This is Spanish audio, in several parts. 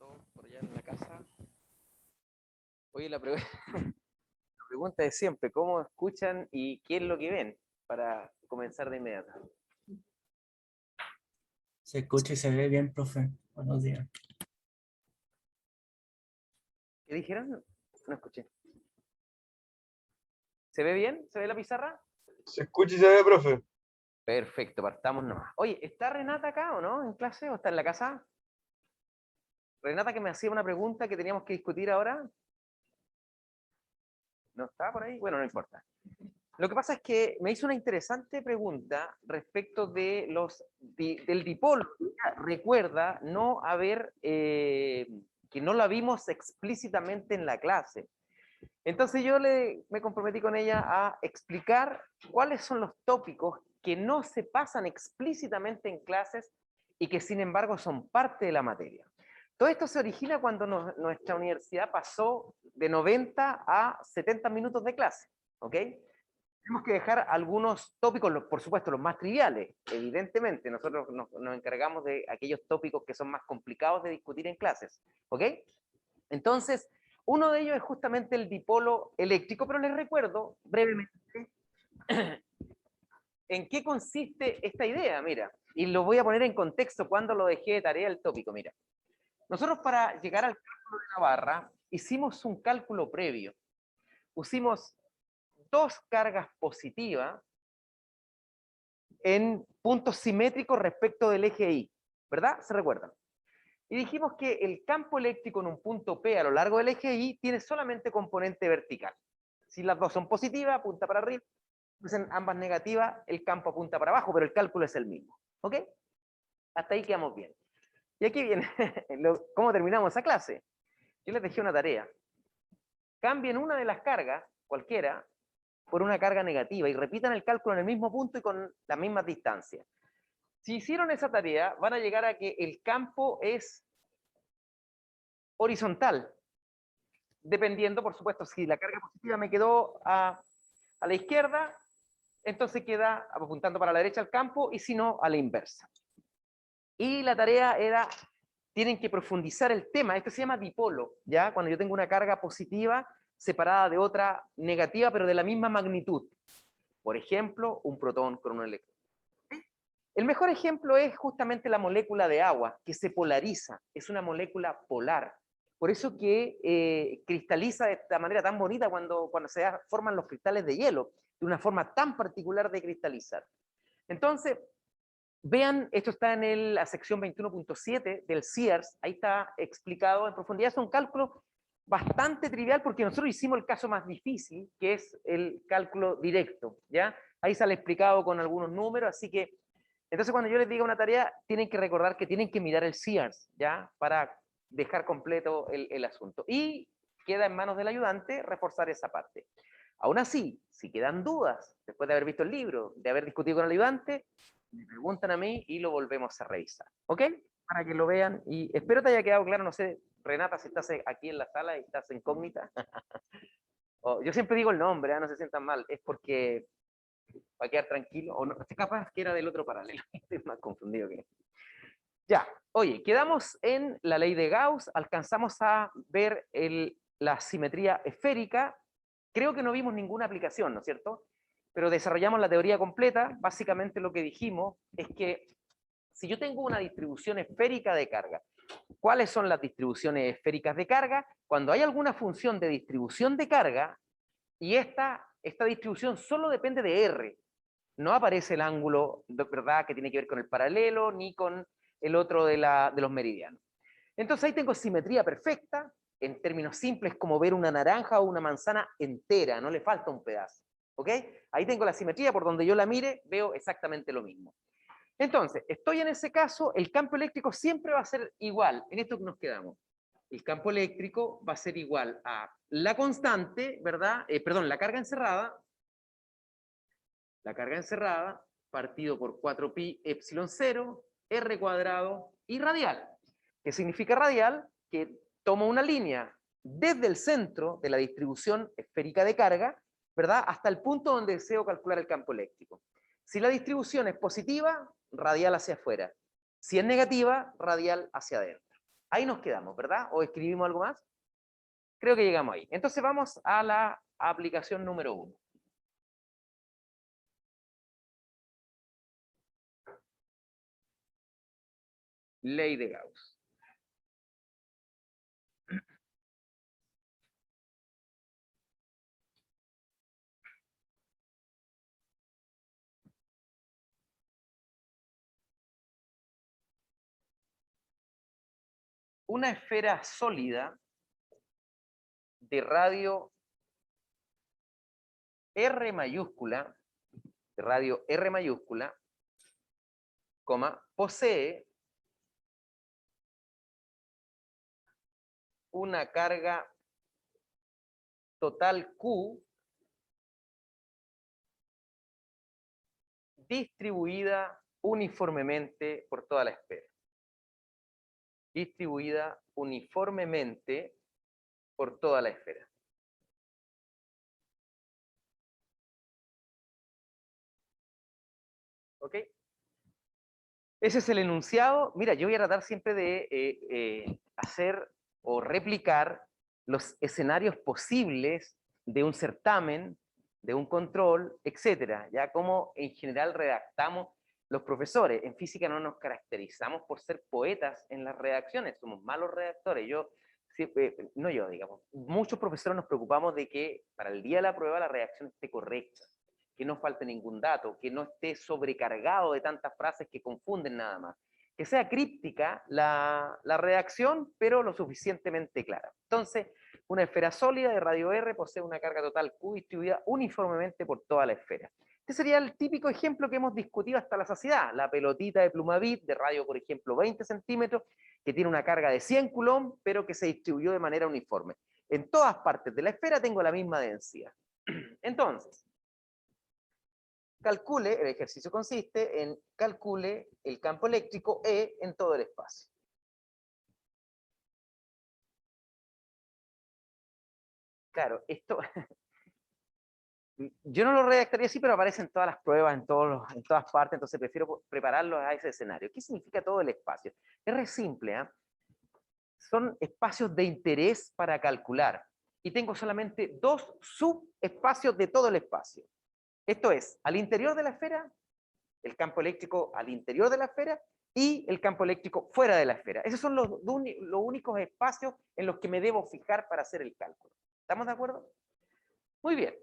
todos por allá en la casa. Oye, la pregunta es siempre, ¿cómo escuchan y qué es lo que ven? Para comenzar de inmediato. Se escucha y se ve bien, profe. Buenos días. ¿Qué dijeron? No escuché. ¿Se ve bien? ¿Se ve la pizarra? Se escucha y se ve, profe. Perfecto, partamos nomás. Oye, ¿está Renata acá o no? ¿En clase o está en la casa? Renata, que me hacía una pregunta que teníamos que discutir ahora. ¿No está por ahí? Bueno, no importa. Lo que pasa es que me hizo una interesante pregunta respecto de del dipolo. Ella recuerda no haber, que no la vimos explícitamente en la clase. Entonces yo me comprometí con ella a explicar cuáles son los tópicos que no se pasan explícitamente en clases y que sin embargo son parte de la materia. Todo esto se origina cuando nuestra universidad pasó de 90 a 70 minutos de clase, ¿ok? Tenemos que dejar algunos tópicos, por supuesto, los más triviales, evidentemente. Nosotros nos encargamos de aquellos tópicos que son más complicados de discutir en clases, ¿ok? Entonces, uno de ellos es justamente el dipolo eléctrico, pero les recuerdo brevemente en qué consiste esta idea, mira, y lo voy a poner en contexto cuando lo dejé de tarea el tópico, mira. Nosotros para llegar al cálculo de la barra hicimos un cálculo previo. Pusimos dos cargas positivas en puntos simétricos respecto del eje Y, ¿verdad? ¿Se recuerdan? Y dijimos que el campo eléctrico en un punto P a lo largo del eje Y tiene solamente componente vertical. Si las dos son positivas, apunta para arriba. Si son ambas negativas, el campo apunta para abajo, pero el cálculo es el mismo. ¿Ok? Hasta ahí quedamos bien. Y aquí viene cómo terminamos esa clase. Yo les dejé una tarea. Cambien una de las cargas, cualquiera, por una carga negativa y repitan el cálculo en el mismo punto y con las mismas distancias. Si hicieron esa tarea, van a llegar a que el campo es horizontal, dependiendo, por supuesto, si la carga positiva me quedó a la izquierda, entonces queda apuntando para la derecha el campo, y si no, a la inversa. Y la tarea era, tienen que profundizar el tema, esto se llama dipolo, ¿ya? Cuando yo tengo una carga positiva separada de otra negativa, pero de la misma magnitud. Por ejemplo, un protón con un electrón. El mejor ejemplo es justamente la molécula de agua, que se polariza, es una molécula polar. Por eso que cristaliza de esta manera tan bonita cuando se forman los cristales de hielo, de una forma tan particular de cristalizar. Entonces, vean, esto está en la sección 21.7 del CIERS, ahí está explicado en profundidad, es un cálculo bastante trivial porque nosotros hicimos el caso más difícil, que es el cálculo directo, ¿ya? Ahí sale explicado con algunos números, así que entonces, cuando yo les diga una tarea, tienen que recordar que tienen que mirar el CIARS, ¿ya? Para dejar completo el asunto. Y queda en manos del ayudante reforzar esa parte. Aún así, si quedan dudas, después de haber visto el libro, de haber discutido con el ayudante, me preguntan a mí y lo volvemos a revisar. ¿Ok? Para que lo vean. Y espero te haya quedado claro, no sé, Renata, si estás aquí en la sala y estás incógnita. Yo siempre digo el nombre, no se sientan mal. Es porque para quedar tranquilo, o no, capaz que era del otro paralelo, estoy más confundido que... Ya, oye, quedamos en la ley de Gauss, alcanzamos a ver la simetría esférica, creo que no vimos ninguna aplicación, ¿no es cierto? Pero desarrollamos la teoría completa, básicamente lo que dijimos es que si yo tengo una distribución esférica de carga, ¿cuáles son las distribuciones esféricas de carga? Cuando hay alguna función de distribución de carga, y esta distribución solo depende de R, no aparece el ángulo, ¿verdad?, que tiene que ver con el paralelo, ni con el otro de los meridianos. Entonces ahí tengo simetría perfecta, en términos simples, como ver una naranja o una manzana entera, no le falta un pedazo. ¿Ok? Ahí tengo la simetría, por donde yo la mire, veo exactamente lo mismo. Entonces, estoy en ese caso, el campo eléctrico siempre va a ser igual, en esto que nos quedamos. El campo eléctrico va a ser igual a la constante, ¿verdad? Perdón, la carga encerrada partido por 4pi epsilon 0, r cuadrado y radial. ¿Qué significa radial? Que tomo una línea desde el centro de la distribución esférica de carga, ¿verdad?, hasta el punto donde deseo calcular el campo eléctrico. Si la distribución es positiva, radial hacia afuera. Si es negativa, radial hacia adentro. Ahí nos quedamos, ¿verdad? ¿O escribimos algo más? Creo que llegamos ahí. Entonces vamos a la aplicación número 1. Ley de Gauss. Una esfera sólida de radio R mayúscula, posee una carga total Q distribuida uniformemente por toda la esfera. Distribuida uniformemente por toda la esfera. ¿Ok? Ese es el enunciado. Mira, yo voy a tratar siempre de hacer o replicar los escenarios posibles de un certamen, de un control, etcétera. Ya como en general redactamos los profesores. En física no nos caracterizamos por ser poetas en las redacciones, somos malos redactores. No yo, digamos. Muchos profesores nos preocupamos de que para el día de la prueba la redacción esté correcta, que no falte ningún dato, que no esté sobrecargado de tantas frases que confunden nada más. Que sea críptica la redacción, pero lo suficientemente clara. Entonces, una esfera sólida de radio R posee una carga total Q distribuida uniformemente por toda la esfera. Este sería el típico ejemplo que hemos discutido hasta la saciedad. La pelotita de plumavit de radio, por ejemplo, 20 centímetros, que tiene una carga de 100 coulomb, pero que se distribuyó de manera uniforme. En todas partes de la esfera tengo la misma densidad. Entonces, calcule, el ejercicio consiste en calcule el campo eléctrico E en todo el espacio. Claro, esto yo no lo redactaría así, pero aparece en todas las pruebas, en todas partes, entonces prefiero prepararlo a ese escenario. ¿Qué significa todo el espacio? Es re simple, ¿eh? Son espacios de interés para calcular, y tengo solamente dos subespacios de todo el espacio. Esto es, al interior de la esfera, el campo eléctrico al interior de la esfera, y el campo eléctrico fuera de la esfera. Esos son los únicos espacios en los que me debo fijar para hacer el cálculo. ¿Estamos de acuerdo? Muy bien.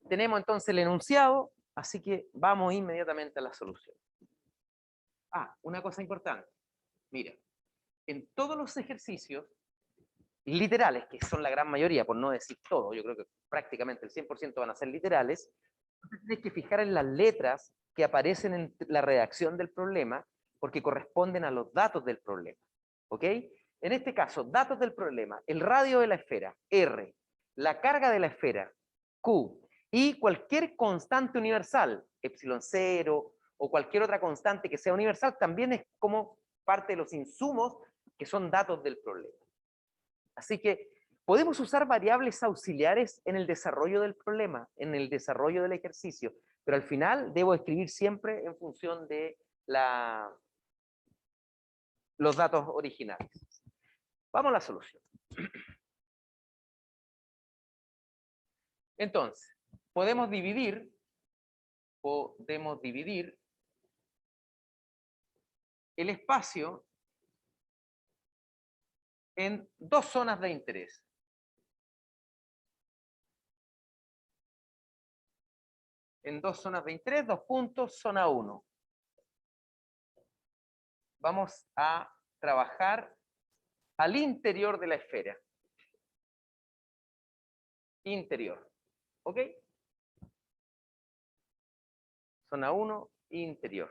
Tenemos entonces el enunciado, así que vamos inmediatamente a la solución. Una cosa importante. Mira, en todos los ejercicios literales, que son la gran mayoría, por no decir todo, yo creo que prácticamente el 100% van a ser literales, tienes que fijar en las letras que aparecen en la redacción del problema, porque corresponden a los datos del problema. ¿Ok? En este caso, datos del problema, el radio de la esfera, R, la carga de la esfera, Q, y cualquier constante universal, epsilon 0, o cualquier otra constante que sea universal, también es como parte de los insumos que son datos del problema. Así que podemos usar variables auxiliares en el desarrollo del problema, en el desarrollo del ejercicio, pero al final debo escribir siempre en función de los datos originales. Vamos a la solución. Entonces, podemos dividir el espacio en dos zonas de interés. En dos zonas de interés, dos puntos, zona 1. Vamos a trabajar al interior de la esfera. Interior. ¿Ok? Zona 1, interior.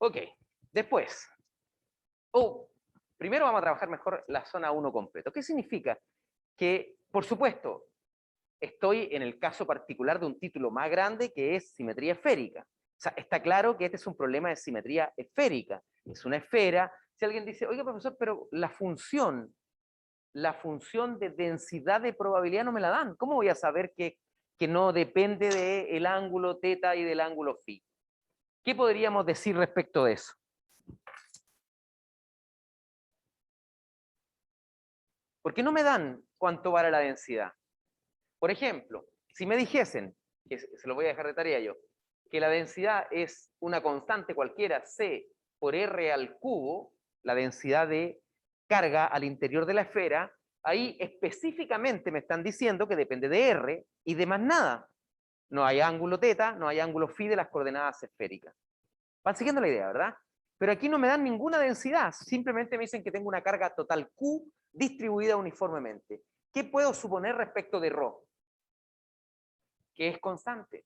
Ok, después. Primero vamos a trabajar mejor la zona 1 completo. ¿Qué significa? Que, por supuesto, estoy en el caso particular de un título más grande que es simetría esférica. O sea, está claro que este es un problema de simetría esférica. Es una esfera. Si alguien dice, oiga, profesor, pero la función de densidad de probabilidad no me la dan. ¿Cómo voy a saber que no depende del ángulo teta y del ángulo phi? ¿Qué podríamos decir respecto de eso? Porque no me dan cuánto vale la densidad. Por ejemplo, si me dijesen, que se lo voy a dejar de tarea yo, que la densidad es una constante cualquiera, C por R al cubo, la densidad de carga al interior de la esfera, ahí específicamente me están diciendo que depende de R y de más nada. No hay ángulo teta, no hay ángulo phi de las coordenadas esféricas. Van siguiendo la idea, ¿verdad? Pero aquí no me dan ninguna densidad, simplemente me dicen que tengo una carga total Q distribuida uniformemente. ¿Qué puedo suponer respecto de ρ? Que es constante.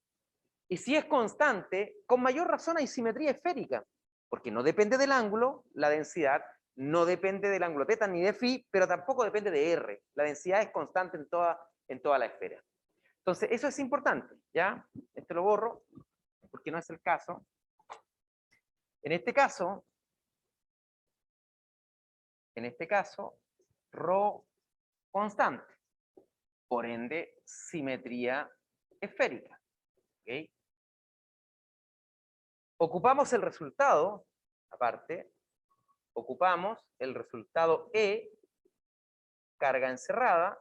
Y si es constante, con mayor razón hay simetría esférica, porque no depende del ángulo, la densidad no depende del ángulo teta ni de phi, pero tampoco depende de R. La densidad es constante en toda la esfera. Entonces, eso es importante, ¿ya? Este lo borro, porque no es el caso. En este caso, ρ constante. Por ende, simetría esférica. ¿Okay? Ocupamos el resultado, aparte, ocupamos el resultado E, carga encerrada,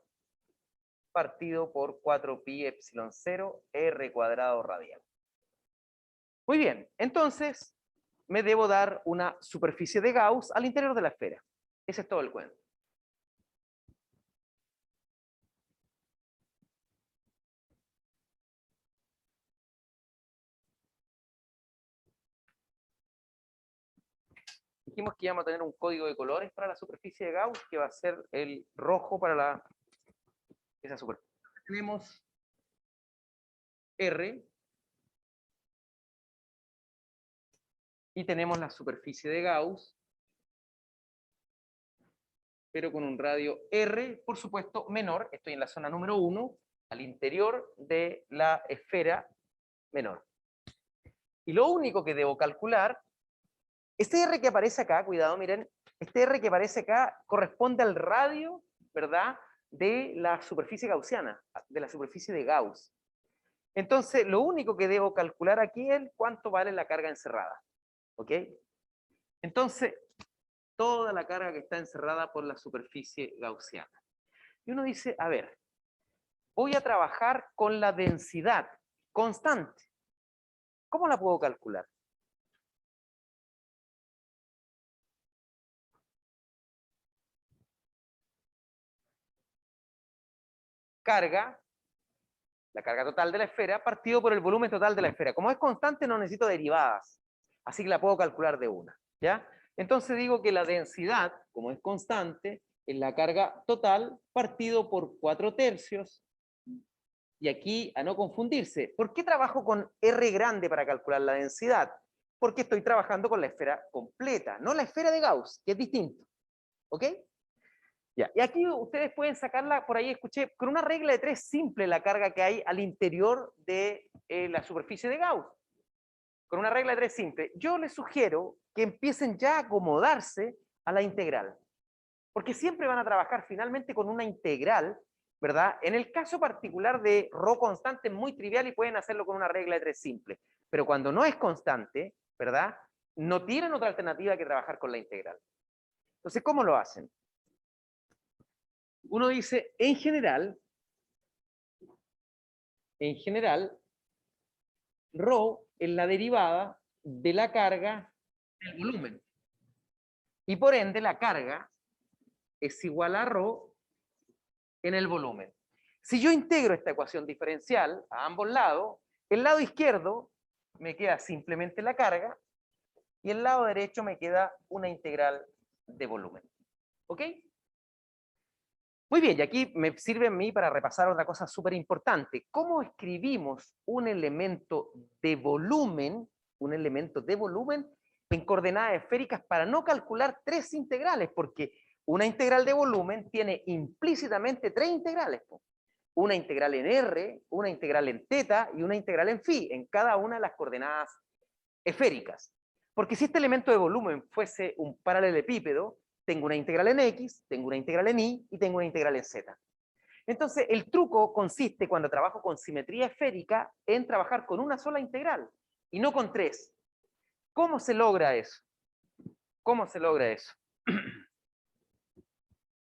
partido por 4pi epsilon 0 r cuadrado radial. Muy bien, entonces me debo dar una superficie de Gauss al interior de la esfera. Ese es todo el cuento. Dijimos que íbamos a tener un código de colores para la superficie de Gauss, que va a ser el rojo para esa superficie. Tenemos R y tenemos la superficie de Gauss, pero con un radio R, por supuesto, menor. Estoy en la zona número 1, al interior de la esfera menor. Y lo único que debo calcular, este R que aparece acá, cuidado, miren, este R que aparece acá corresponde al radio, ¿verdad?, de la superficie gaussiana, de la superficie de Gauss. Entonces, lo único que debo calcular aquí es cuánto vale la carga encerrada. ¿Ok? Entonces, toda la carga que está encerrada por la superficie gaussiana. Y uno dice, a ver, voy a trabajar con la densidad constante. ¿Cómo la puedo calcular? Carga, la carga total de la esfera, partido por el volumen total de la esfera. Como es constante, no necesito derivadas, así que la puedo calcular de una, ¿ya? Entonces digo que la densidad, como es constante, es la carga total partido por 4/3. Y aquí, a no confundirse, ¿por qué trabajo con R grande para calcular la densidad? Porque estoy trabajando con la esfera completa, no la esfera de Gauss, que es distinto. ¿Ok? Ya. Y aquí ustedes pueden sacarla, por ahí escuché, con una regla de 3 simple la carga que hay al interior de la superficie de Gauss. Con una regla de 3 simple. Yo les sugiero que empiecen ya a acomodarse a la integral. Porque siempre van a trabajar finalmente con una integral, ¿verdad? En el caso particular de ρ constante es muy trivial y pueden hacerlo con una regla de 3 simple. Pero cuando no es constante, ¿verdad?, no tienen otra alternativa que trabajar con la integral. Entonces, ¿cómo lo hacen? Uno dice, en general, ρ es la derivada de la carga del volumen. Y por ende, la carga es igual a ρ en el volumen. Si yo integro esta ecuación diferencial a ambos lados, el lado izquierdo me queda simplemente la carga y el lado derecho me queda una integral de volumen. ¿Ok? Muy bien, y aquí me sirve a mí para repasar otra cosa súper importante. ¿Cómo escribimos un elemento de volumen en coordenadas esféricas para no calcular 3 integrales? Porque una integral de volumen tiene implícitamente 3 integrales. Una integral en R, una integral en teta y una integral en phi, en cada una de las coordenadas esféricas. Porque si este elemento de volumen fuese un paralelepípedo, tengo una integral en X, tengo una integral en Y y tengo una integral en Z. Entonces, el truco consiste, cuando trabajo con simetría esférica, en trabajar con una sola integral y no con 3. ¿Cómo se logra eso? ¿Cómo se logra eso?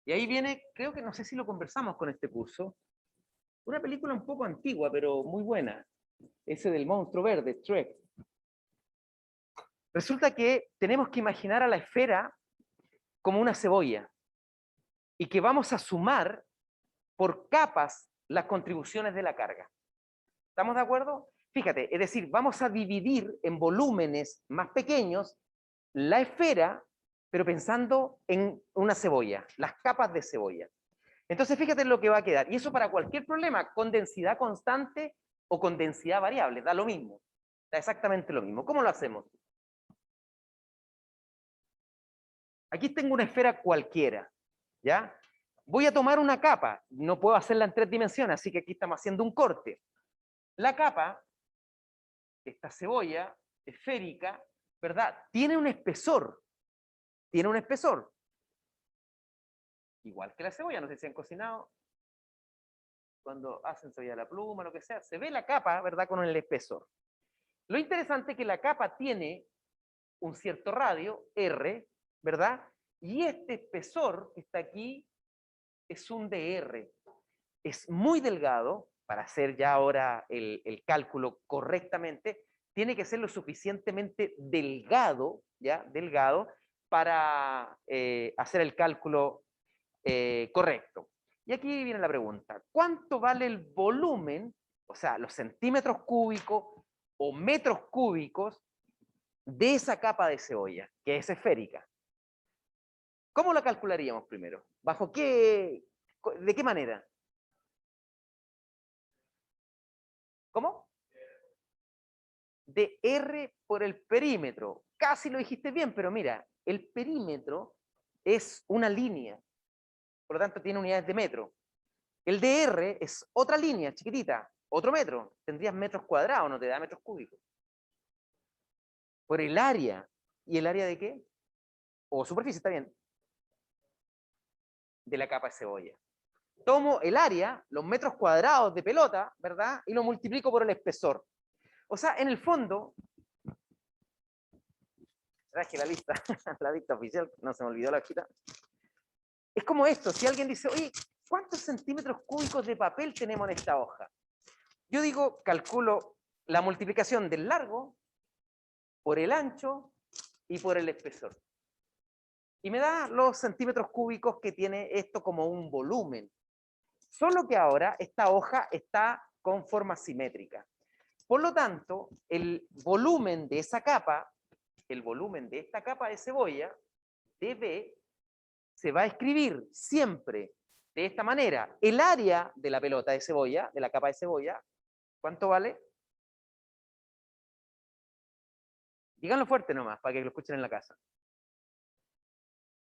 Y ahí viene, creo que no sé si lo conversamos con este curso, una película un poco antigua, pero muy buena, ese del monstruo verde, Shrek. Resulta que tenemos que imaginar a la esfera como una cebolla y que vamos a sumar por capas las contribuciones de la carga. ¿Estamos de acuerdo? Fíjate, es decir, vamos a dividir en volúmenes más pequeños la esfera, pero pensando en una cebolla, las capas de cebolla. Entonces, fíjate en lo que va a quedar. Y eso para cualquier problema, con densidad constante o con densidad variable, da lo mismo. Da exactamente lo mismo. ¿Cómo lo hacemos? Aquí tengo una esfera cualquiera, ¿ya? Voy a tomar una capa, no puedo hacerla en 3 dimensiones, así que aquí estamos haciendo un corte. La capa, esta cebolla esférica, ¿verdad? Tiene un espesor, igual que la cebolla, no sé si han cocinado, cuando hacen cebolla a la pluma, lo que sea, se ve la capa, ¿verdad? Con el espesor. Lo interesante es que la capa tiene un cierto radio, R, ¿verdad? Y este espesor que está aquí es un DR. Es muy delgado, para hacer ya ahora el cálculo correctamente, tiene que ser lo suficientemente delgado, ¿ya? Delgado, para hacer el cálculo correcto. Y aquí viene la pregunta, ¿cuánto vale el volumen, o sea, los centímetros cúbicos o metros cúbicos de esa capa de cebolla, que es esférica? ¿Cómo la calcularíamos primero? ¿Bajo qué, de qué manera? ¿Cómo? De R por el perímetro. Casi lo dijiste bien, pero mira, el perímetro es una línea, por lo tanto tiene unidades de metro. El DR es otra línea chiquitita, otro metro. Tendrías metros cuadrados, no te da metros cúbicos. Por el área. ¿Y el área de qué? O superficie, está bien. De la capa de cebolla. Tomo el área, los metros cuadrados de pelota, ¿verdad? Y lo multiplico por el espesor. O sea, en el fondo, ¿verdad? Que la lista, la lista oficial, no se me olvidó la hojita. Es como esto, si alguien dice, oye, ¿cuántos centímetros cúbicos de papel tenemos en esta hoja? Yo digo, calculo la multiplicación del largo por el ancho y por el espesor. Y me da los centímetros cúbicos que tiene esto como un volumen. Solo que ahora esta hoja está con forma simétrica. Por lo tanto, el volumen de esa capa, el volumen de esta capa de cebolla, dB, se va a escribir siempre de esta manera. El área de la pelota de cebolla, de la capa de cebolla, ¿cuánto vale? Díganlo fuerte nomás, para que lo escuchen en la casa.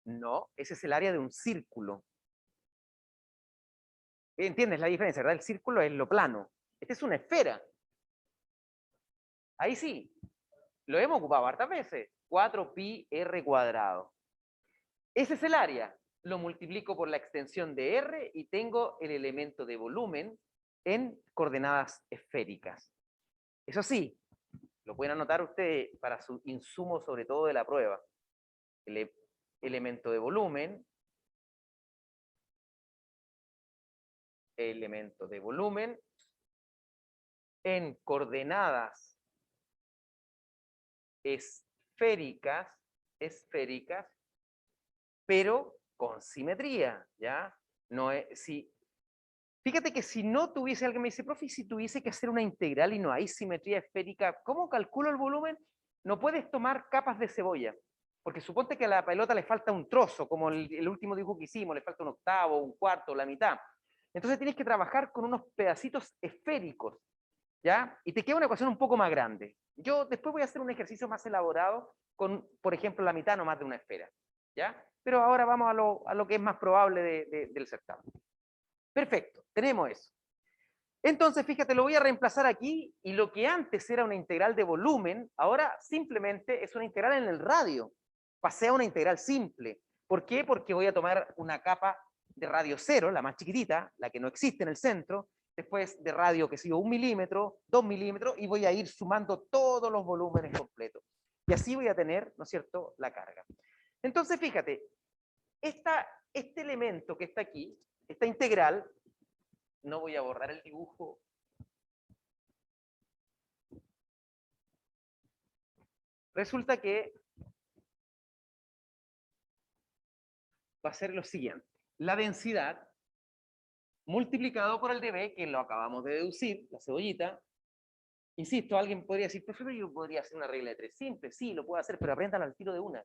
No, ese es el área de un círculo. ¿Entiendes la diferencia, verdad? El círculo es lo plano. Esta es una esfera. Ahí sí, lo hemos ocupado hartas veces. 4pi r cuadrado. Ese es el área. Lo multiplico por la extensión de r y tengo el elemento de volumen en coordenadas esféricas. Eso sí, lo pueden anotar ustedes para su insumo, sobre todo de la prueba. El elemento de volumen, en coordenadas esféricas, pero con simetría, ¿ya? No es, si, fíjate que si no tuviese, alguien me dice, profe, si tuviese que hacer una integral y no hay simetría esférica, ¿cómo calculo el volumen? No puedes tomar capas de cebolla, porque suponte que a la pelota le falta un trozo, como el último dibujo que hicimos, le falta un octavo, un cuarto, la mitad. Entonces tienes que trabajar con unos pedacitos esféricos, ¿ya? Y te queda una ecuación un poco más grande. Yo después voy a hacer un ejercicio más elaborado con, por ejemplo, la mitad nomás de una esfera, ¿ya? Pero ahora vamos a lo que es más probable del certamen. Perfecto, tenemos eso. Entonces, fíjate, lo voy a reemplazar aquí y lo que antes era una integral de volumen, ahora simplemente es una integral en el radio. Pasé a una integral simple. ¿Por qué? Porque voy a tomar una capa de radio 0, la más chiquitita, la que no existe en el centro, después de radio que sigo 1 milímetro, 2 milímetros, y voy a ir sumando todos los volúmenes completos. Y así voy a tener, ¿no es cierto?, la carga. Entonces, fíjate, este elemento que está aquí, esta integral, no voy a borrar el dibujo. Resulta que va a ser lo siguiente. La densidad multiplicado por el dB, que lo acabamos de deducir, la cebollita. Insisto, alguien podría decir, profe, yo podría hacer una regla de 3 simple. Sí, lo puedo hacer, pero aprendan al tiro de una.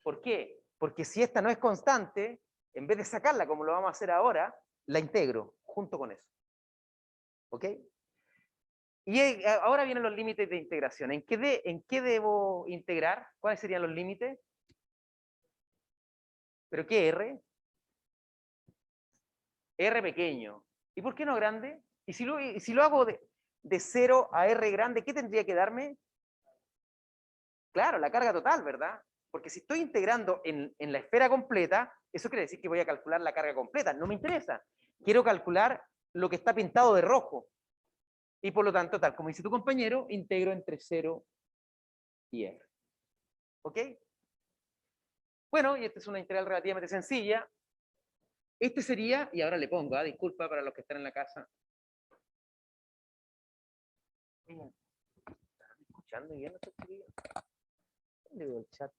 ¿Por qué? Porque si esta no es constante, en vez de sacarla como lo vamos a hacer ahora, la integro junto con eso. ¿Ok? Y ahora vienen los límites de integración. ¿En qué debo integrar? ¿Cuáles serían los límites? ¿Pero qué R? R pequeño. ¿Y por qué no grande? Y si lo hago de 0 a R grande, ¿qué tendría que darme? Claro, la carga total, ¿verdad? Porque si estoy integrando en la esfera completa, eso quiere decir que voy a calcular la carga completa. No me interesa. Quiero calcular lo que está pintado de rojo. Y por lo tanto, tal como dice tu compañero, integro entre 0 y R. ¿Ok? Bueno, y esta es una integral relativamente sencilla. Este sería, y ahora le pongo, disculpa para los que están en la casa. ¿Están escuchando bien estos chiquillos? ¿Dónde veo el chat?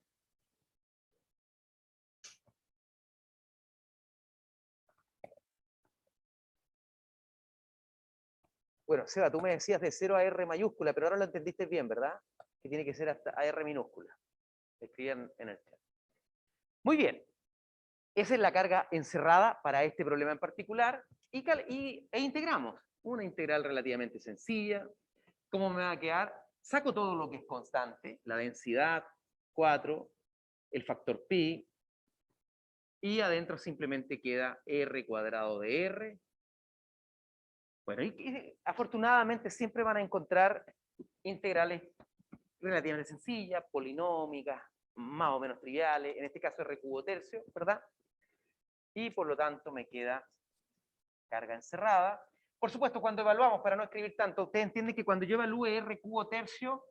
Bueno, Seba, tú me decías de 0 a R mayúscula, pero ahora lo entendiste bien, ¿verdad? Que tiene que ser hasta a R minúscula. Escribían en el chat. Muy bien. Esa es la carga encerrada para este problema en particular e integramos una integral relativamente sencilla. ¿Cómo me va a quedar? Saco todo lo que es constante, la densidad, 4, el factor pi, y adentro simplemente queda r cuadrado de r. Bueno, y afortunadamente siempre van a encontrar integrales relativamente sencillas, polinómicas, más o menos triviales, en este caso r cubo tercio, ¿verdad? Y por lo tanto me queda carga encerrada. Por supuesto, cuando evaluamos, para no escribir tanto, ustedes entienden que cuando yo evalúe r cubo tercio,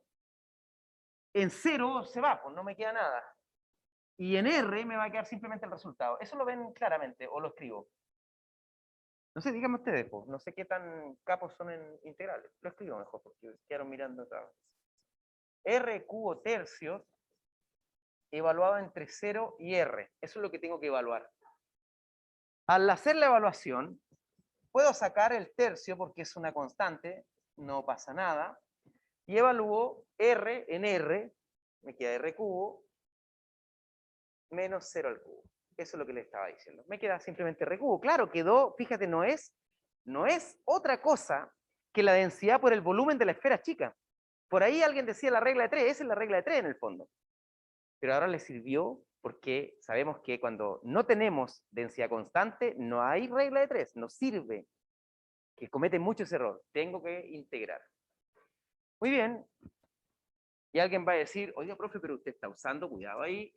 en 0 se va, pues no me queda nada. Y en R me va a quedar simplemente el resultado. ¿Eso lo ven claramente o lo escribo? No sé, díganme ustedes, pues. No sé qué tan capos son en integrales. Lo escribo mejor porque quedaron mirando otra vez. R cubo tercios evaluado entre 0 y R. Eso es lo que tengo que evaluar. Al hacer la evaluación, puedo sacar el tercio porque es una constante, no pasa nada. Y evalúo R en R, me queda R cubo, menos 0 al cubo. Eso es lo que le estaba diciendo. Me queda simplemente R cubo. Claro, quedó, fíjate, no es otra cosa que la densidad por el volumen de la esfera chica. Por ahí alguien decía la regla de 3, esa es la regla de 3 en el fondo. Pero ahora le sirvió porque sabemos que cuando no tenemos densidad constante, no hay regla de 3, no sirve, que cometen muchos errores. Tengo que integrar. Muy bien. Y alguien va a decir, oiga, profe, pero usted está usando, cuidado ahí,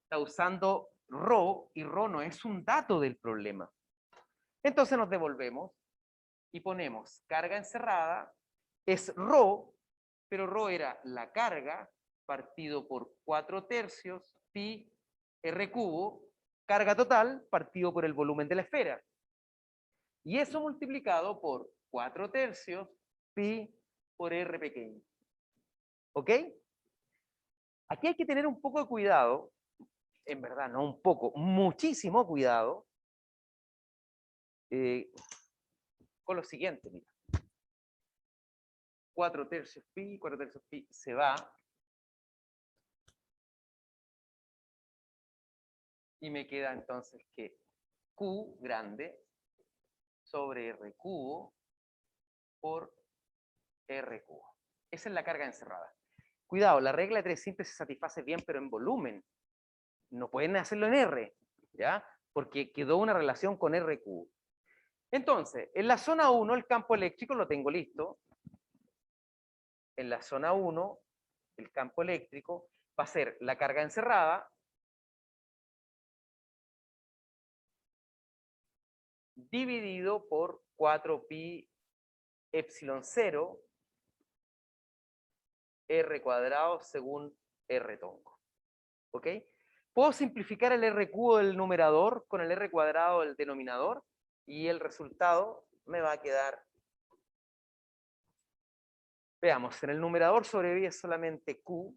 está usando ρ, y ρ no es un dato del problema. Entonces nos devolvemos y ponemos carga encerrada, es ρ, pero ρ era la carga partido por 4 tercios pi r cubo, carga total partido por el volumen de la esfera. Y eso multiplicado por 4 tercios pi por r pequeño. ¿Ok? Aquí hay que tener un poco de cuidado, en verdad, no un poco, muchísimo cuidado, con lo siguiente, mira. 4 tercios pi se va. Y me queda entonces que Q grande sobre R cubo por R cubo. Esa es la carga encerrada. Cuidado, la regla de 3 siempre se satisface bien, pero en volumen. No pueden hacerlo en R, ¿ya? Porque quedó una relación con R cubo. Entonces, en la zona 1, el campo eléctrico lo tengo listo. En la zona 1, el campo eléctrico va a ser la carga encerrada dividido por 4 pi epsilon 0 R cuadrado según R tongo. ¿Ok? Puedo simplificar el R cubo del numerador con el R cuadrado del denominador y el resultado me va a quedar. Veamos, en el numerador sobrevive solamente Q.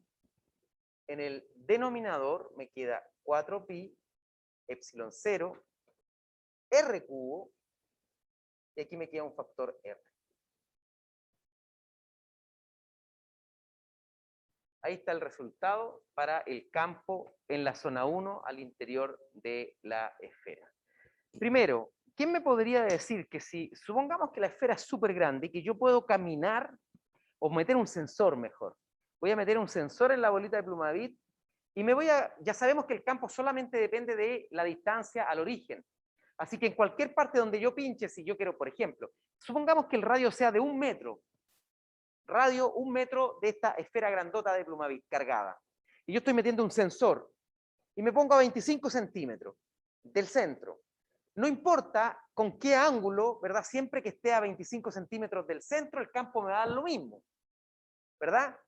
En el denominador me queda 4pi, epsilon 0, R cubo, y aquí me queda un factor R. Ahí está el resultado para el campo en la zona 1 al interior de la esfera. Primero, ¿quién me podría decir que si supongamos que la esfera es súper grande y que yo puedo caminar o meter un sensor mejor? Voy a meter un sensor en la bolita de Plumavit y ya sabemos que el campo solamente depende de la distancia al origen. Así que en cualquier parte donde yo pinche, si yo quiero, por ejemplo, supongamos que el radio sea de 1 metro, radio 1 metro de esta esfera grandota de Plumavit cargada. Y yo estoy metiendo un sensor y me pongo a 25 centímetros del centro. No importa con qué ángulo, ¿verdad? Siempre que esté a 25 centímetros del centro, el campo me va a dar lo mismo, ¿verdad?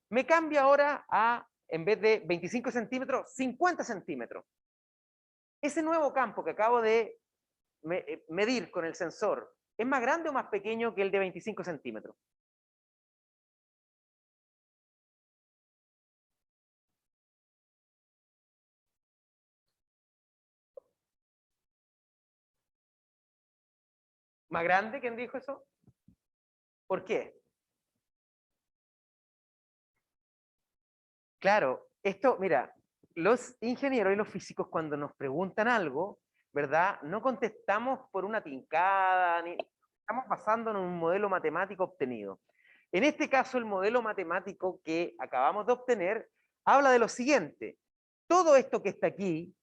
Me cambia ahora a, en vez de 25 centímetros, 50 centímetros. Ese nuevo campo que acabo de medir con el sensor, ¿es más grande o más pequeño que el de 25 centímetros? ¿Más grande? ¿Quién dijo eso? ¿Por qué? Claro, esto, mira, los ingenieros y los físicos cuando nos preguntan algo, ¿verdad? No contestamos por una tincada, ni estamos basándonos en un modelo matemático obtenido. En este caso, el modelo matemático que acabamos de obtener habla de lo siguiente. Todo esto que está aquí,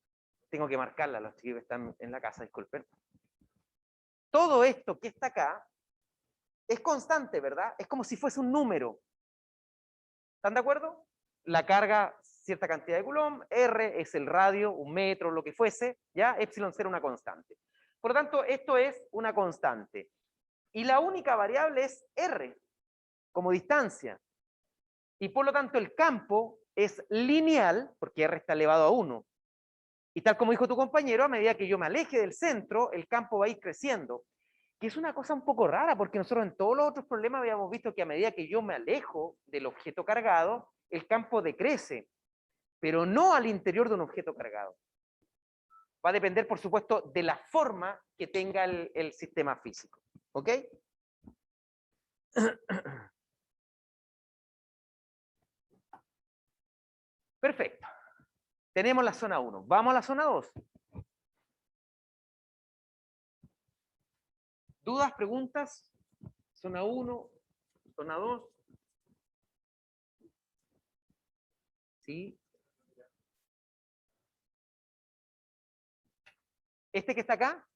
tengo que marcarla, los chicos que están en la casa, disculpen. Todo esto que está acá es constante, ¿verdad? Es como si fuese un número. ¿Están de acuerdo? La carga, cierta cantidad de Coulomb, R es el radio, 1 metro, lo que fuese, ya, epsilon 0 una constante. Por lo tanto, esto es una constante. Y la única variable es R, como distancia. Y por lo tanto, el campo es lineal, porque R está elevado a 1. Y tal como dijo tu compañero, a medida que yo me aleje del centro, el campo va a ir creciendo. Que es una cosa un poco rara, porque nosotros en todos los otros problemas habíamos visto que a medida que yo me alejo del objeto cargado, el campo decrece, pero no al interior de un objeto cargado. Va a depender, por supuesto, de la forma que tenga el sistema físico. ¿Ok? Perfecto. Tenemos la zona 1. Vamos a la zona 2. ¿Dudas, preguntas? Zona 1, zona 2. ¿Sí? ¿Este que está acá?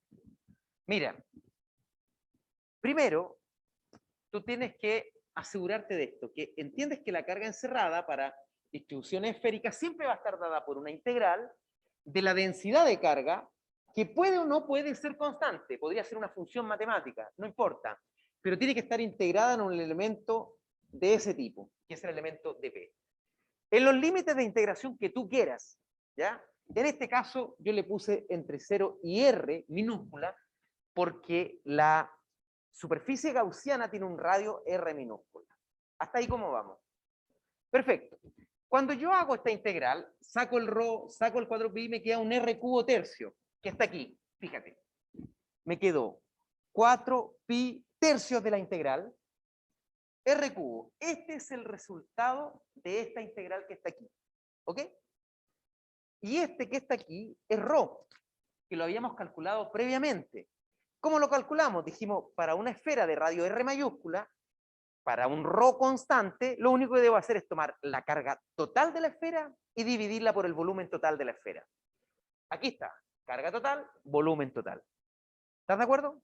Mira, primero, tú tienes que asegurarte de esto, que entiendes que la carga encerrada para distribuciones esféricas siempre va a estar dada por una integral de la densidad de carga, que puede o no puede ser constante, podría ser una función matemática, no importa, pero tiene que estar integrada en un elemento de ese tipo, que es el elemento de P. En los límites de integración que tú quieras, ¿ya? En este caso yo le puse entre 0 y R minúscula, porque la superficie gaussiana tiene un radio R minúscula. ¿Hasta ahí cómo vamos? Perfecto. Cuando yo hago esta integral, saco el ρ, saco el 4pi y me queda un R cubo tercio, que está aquí. Fíjate. Me quedó 4pi tercios de la integral, R cubo. Este es el resultado de esta integral que está aquí. ¿Ok? Y este que está aquí es ρ, que lo habíamos calculado previamente. ¿Cómo lo calculamos? Dijimos, para una esfera de radio R mayúscula, para un ρ constante, lo único que debo hacer es tomar la carga total de la esfera y dividirla por el volumen total de la esfera. Aquí está, carga total, volumen total. ¿Estás de acuerdo?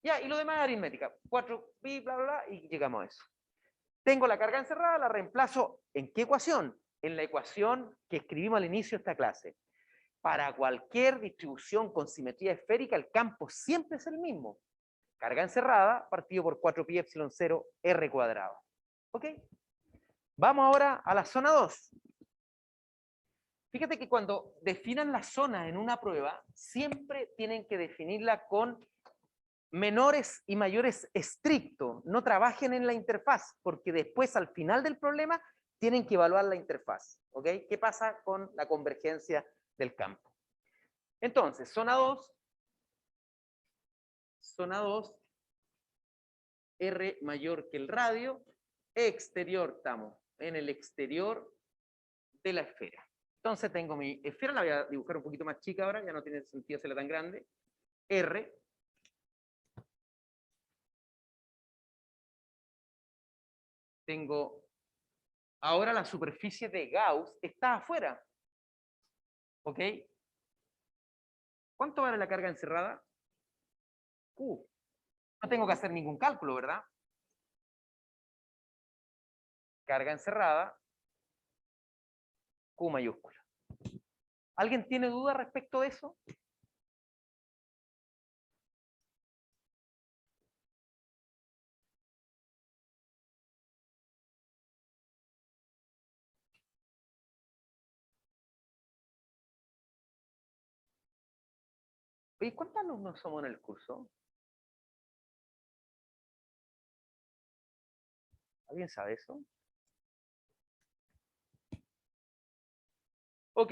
Ya, y lo demás es aritmética. 4pi, bla, bla, bla, y llegamos a eso. Tengo la carga encerrada, la reemplazo. ¿En qué ecuación? En la ecuación que escribimos al inicio de esta clase. Para cualquier distribución con simetría esférica, el campo siempre es el mismo. Carga encerrada partido por 4pi epsilon 0 R cuadrado. ¿Ok? Vamos ahora a la zona 2. Fíjate que cuando definan la zona en una prueba, siempre tienen que definirla con menores y mayores estrictos. No trabajen en la interfaz, porque después al final del problema tienen que evaluar la interfaz. ¿Ok? ¿Qué pasa con la convergencia del campo? Entonces, zona 2, R mayor que el radio, exterior, estamos en el exterior de la esfera. Entonces tengo mi esfera, la voy a dibujar un poquito más chica ahora, ya no tiene sentido hacerla tan grande. R. Tengo ahora la superficie de Gauss, está afuera. ¿Ok? ¿Cuánto vale la carga encerrada? Q. No tengo que hacer ningún cálculo, ¿verdad? Carga encerrada, Q mayúscula. ¿Alguien tiene duda respecto de eso? Oye, ¿cuántos alumnos somos en el curso? ¿Alguien sabe eso? Ok.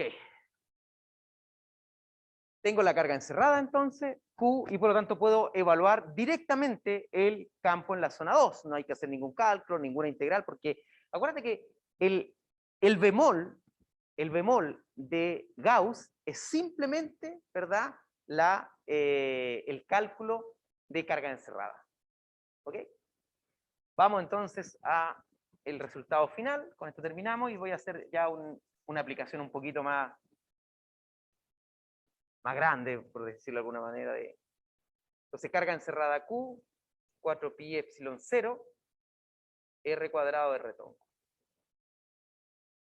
Tengo la carga encerrada entonces, Q, y por lo tanto puedo evaluar directamente el campo en la zona 2. No hay que hacer ningún cálculo, ninguna integral, porque acuérdate que el bemol de Gauss es simplemente, ¿verdad?, el cálculo de carga encerrada. ¿Ok? Vamos entonces a el resultado final. Con esto terminamos y voy a hacer ya una aplicación un poquito más grande, por decirlo de alguna manera. Entonces, carga encerrada Q, 4pi epsilon 0, R cuadrado de R tonco.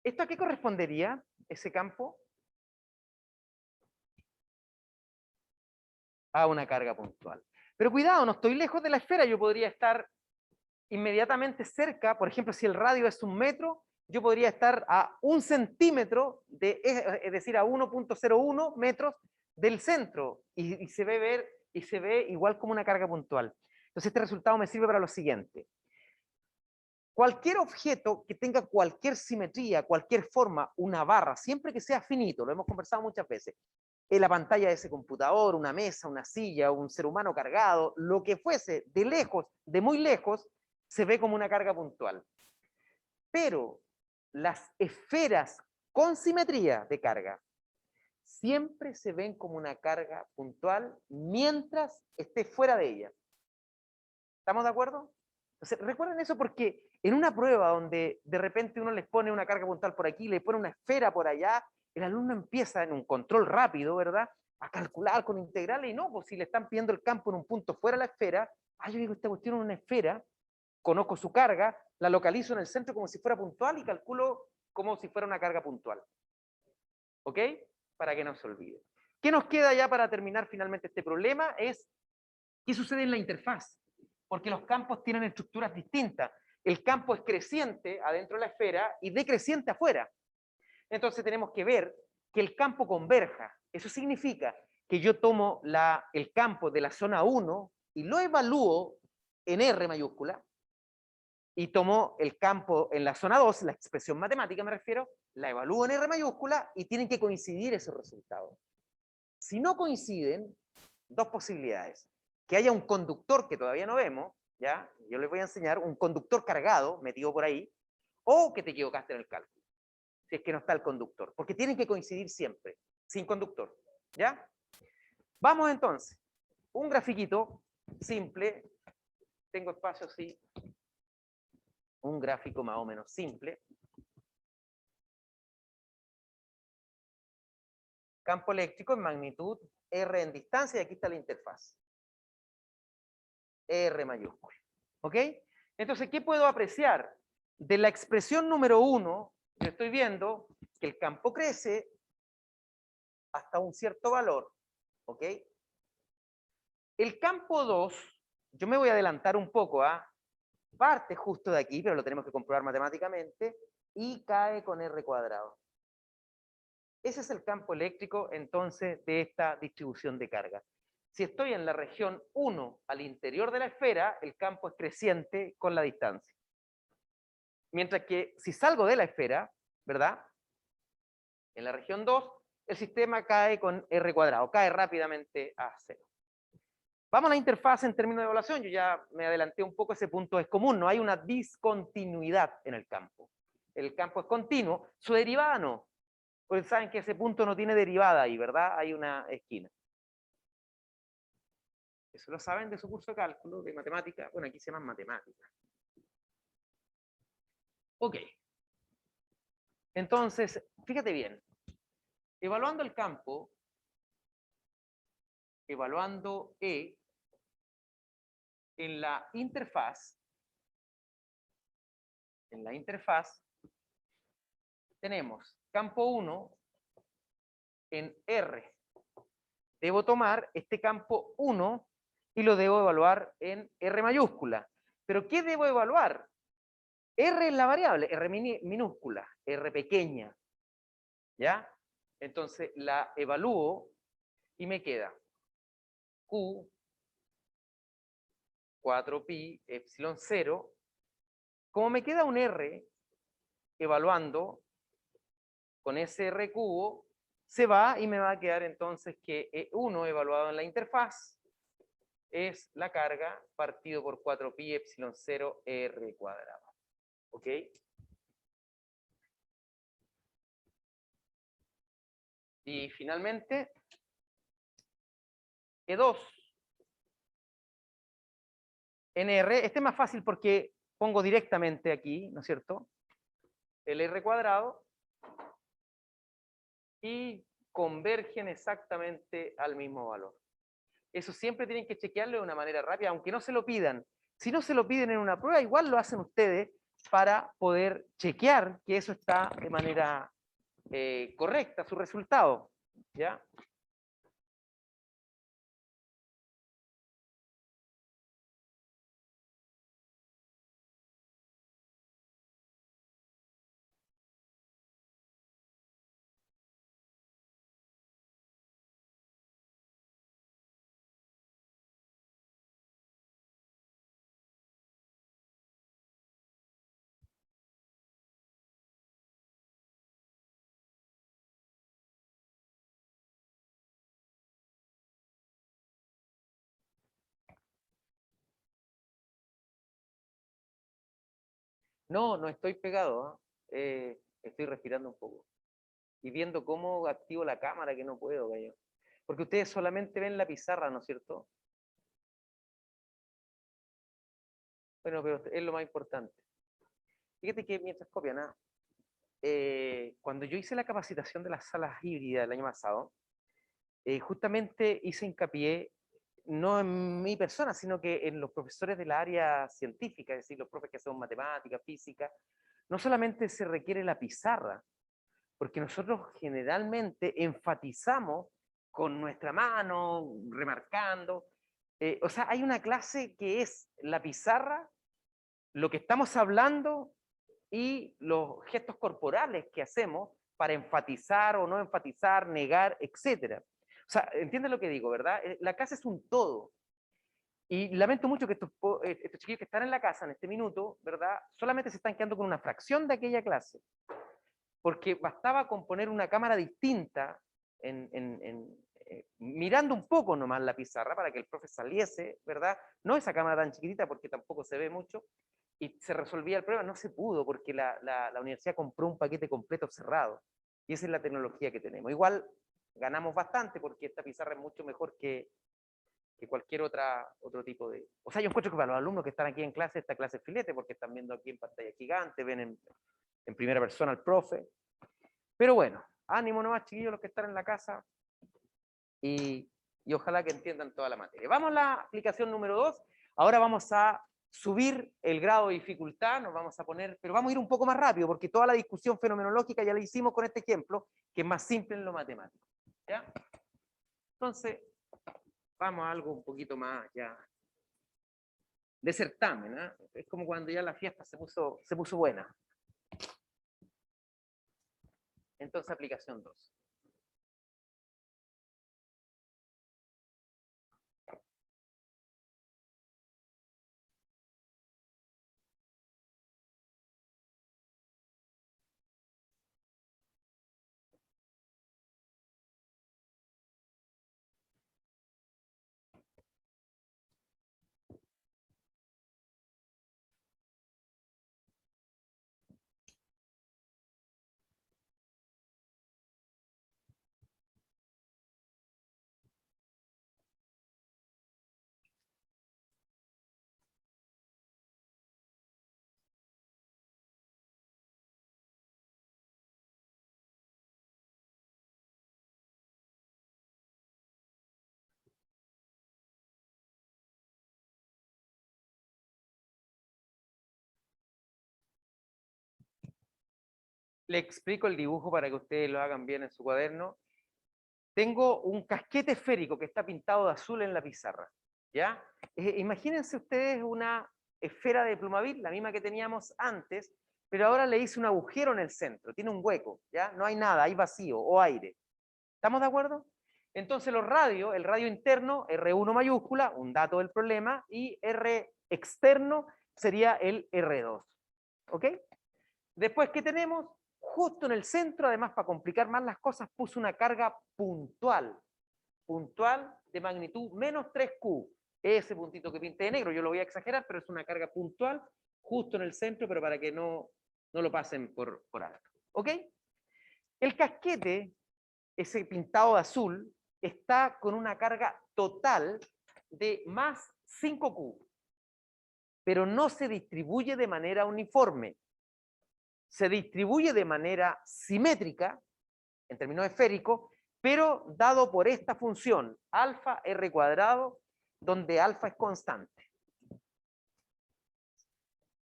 ¿Esto a qué correspondería, ese campo? A una carga puntual. Pero cuidado, no estoy lejos de la esfera, yo podría estar inmediatamente cerca, por ejemplo, si el radio es 1 metro, yo podría estar a 1 centímetro, es decir, a 1.01 metros del centro, y se ve igual como una carga puntual. Entonces este resultado me sirve para lo siguiente. Cualquier objeto que tenga cualquier simetría, cualquier forma, una barra, siempre que sea finito, lo hemos conversado muchas veces, en la pantalla de ese computador, una mesa, una silla, un ser humano cargado, lo que fuese, de lejos, de muy lejos, se ve como una carga puntual. Pero las esferas con simetría de carga siempre se ven como una carga puntual mientras esté fuera de ella. ¿Estamos de acuerdo? Entonces, recuerden eso porque en una prueba donde de repente uno les pone una carga puntual por aquí, le pone una esfera por allá, el alumno empieza en un control rápido, ¿verdad?, a calcular con integrales, y no, pues si le están pidiendo el campo en un punto fuera de la esfera, yo digo, esta cuestión es una esfera, conozco su carga, la localizo en el centro como si fuera puntual y calculo como si fuera una carga puntual. ¿Ok? Para que no se olvide. ¿Qué nos queda ya para terminar finalmente este problema? Es, ¿qué sucede en la interfaz? Porque los campos tienen estructuras distintas. El campo es creciente adentro de la esfera y decreciente afuera. Entonces tenemos que ver que el campo converja. Eso significa que yo tomo el campo de la zona 1 y lo evalúo en R mayúscula, y tomo el campo en la zona 2, la expresión matemática me refiero, la evalúo en R mayúscula y tienen que coincidir esos resultados. Si no coinciden, dos posibilidades. Que haya un conductor que todavía no vemos, ¿ya? Yo les voy a enseñar un conductor cargado metido por ahí, o que te equivocaste en el cálculo, si es que no está el conductor, porque tienen que coincidir siempre, sin conductor, ¿ya? Vamos entonces, un grafiquito simple, tengo espacio, sí, un gráfico más o menos simple. Campo eléctrico en magnitud, R en distancia, y aquí está la interfaz. R mayúscula. ¿Ok? Entonces, ¿qué puedo apreciar? De la expresión número 1, yo estoy viendo que el campo crece hasta un cierto valor. ¿Ok? El campo 2, yo me voy a adelantar un poco, parte justo de aquí, pero lo tenemos que comprobar matemáticamente, I cae con R cuadrado. Ese es el campo eléctrico, entonces, de esta distribución de carga. Si estoy en la región 1 al interior de la esfera, el campo es creciente con la distancia. Mientras que si salgo de la esfera, ¿verdad? En la región 2, el sistema cae con R cuadrado, cae rápidamente a 0. Vamos a la interfaz en términos de evaluación. Yo ya me adelanté un poco, ese punto es común, no hay una discontinuidad en el campo. El campo es continuo, su derivada no. Pues saben que ese punto no tiene derivada ahí, ¿verdad? Hay una esquina. Eso lo saben de su curso de cálculo, de matemática. Bueno, aquí se llama matemática. Ok. Entonces, fíjate bien. Evaluando el campo, evaluando E, en la interfaz tenemos campo 1 en R. Debo tomar este campo 1 y lo debo evaluar en R mayúscula. ¿Pero qué debo evaluar? R es la variable, R minúscula, R pequeña. ¿Ya? Entonces la evalúo y me queda Q 4pi epsilon 0. Como me queda un R evaluando con ese R cubo, se va y me va a quedar entonces que E1 evaluado en la interfaz es la carga partido por 4pi epsilon 0 R cuadrado. ¿Ok? Y finalmente, E2 en R, este es más fácil porque pongo directamente aquí, ¿no es cierto? El R cuadrado y convergen exactamente al mismo valor. Eso siempre tienen que chequearlo de una manera rápida, aunque no se lo pidan. Si no se lo piden en una prueba, igual lo hacen ustedes para poder chequear que eso está de manera correcta, su resultado. ¿Ya? No, no estoy pegado. Estoy respirando un poco. Y viendo cómo activo la cámara, que no puedo, gallo. Porque ustedes solamente ven la pizarra, ¿no es cierto? Bueno, pero es lo más importante. Fíjate que mientras copian, cuando yo hice la capacitación de las salas híbridas el año pasado, justamente hice hincapié no en mi persona, sino que en los profesores de la área científica, es decir, los profes que hacen matemática, física. No solamente se requiere la pizarra, porque nosotros generalmente enfatizamos con nuestra mano, remarcando. O sea, hay una clase que es la pizarra, lo que estamos hablando y los gestos corporales que hacemos para enfatizar o no enfatizar, negar, etc. O sea, entienden lo que digo, ¿verdad? La clase es un todo. Y lamento mucho que estos chiquillos que están en la casa en este minuto, ¿verdad? Solamente se están quedando con una fracción de aquella clase. Porque bastaba con poner una cámara distinta, mirando un poco nomás la pizarra para que el profe saliese, ¿verdad? No esa cámara tan chiquitita porque tampoco se ve mucho, y se resolvía el problema. No se pudo porque la universidad compró un paquete completo cerrado. Y esa es la tecnología que tenemos. Igual ganamos bastante porque esta pizarra es mucho mejor que cualquier otro tipo de... O sea, yo encuentro que para los alumnos que están aquí en clase, esta clase es filete porque están viendo aquí en pantalla gigante, ven en primera persona al profe. Pero bueno, ánimo nomás, chiquillos, los que están en la casa, y ojalá que entiendan toda la materia. Vamos a la aplicación número 2. Ahora vamos a subir el grado de dificultad, nos vamos a poner, pero vamos a ir un poco más rápido, porque toda la discusión fenomenológica ya la hicimos con este ejemplo, que es más simple en lo matemático. ¿Ya? Entonces, vamos a algo un poquito más ya de certamen, ¿eh? Es como cuando ya la fiesta se puso buena. Entonces, aplicación 2. Le explico el dibujo para que ustedes lo hagan bien en su cuaderno. Tengo un casquete esférico que está pintado de azul en la pizarra, ¿ya? Imagínense ustedes una esfera de Plumavit, la misma que teníamos antes, pero ahora le hice un agujero en el centro, tiene un hueco, ¿ya? No hay nada, hay vacío o aire. ¿Estamos de acuerdo? Entonces los radios, el radio interno, R1 mayúscula, un dato del problema, y R externo sería el R2. ¿Ok? Después, ¿qué tenemos? Justo en el centro, además, para complicar más las cosas, puse una carga puntual. Puntual de magnitud menos 3Q. Ese puntito que pinté de negro, yo lo voy a exagerar, pero es una carga puntual, justo en el centro, pero para que no lo pasen por alto. ¿Ok? El casquete, ese pintado de azul, está con una carga total de más 5Q, pero no se distribuye de manera uniforme. Se distribuye de manera simétrica, en términos esféricos, pero dado por esta función, alfa r cuadrado, donde alfa es constante.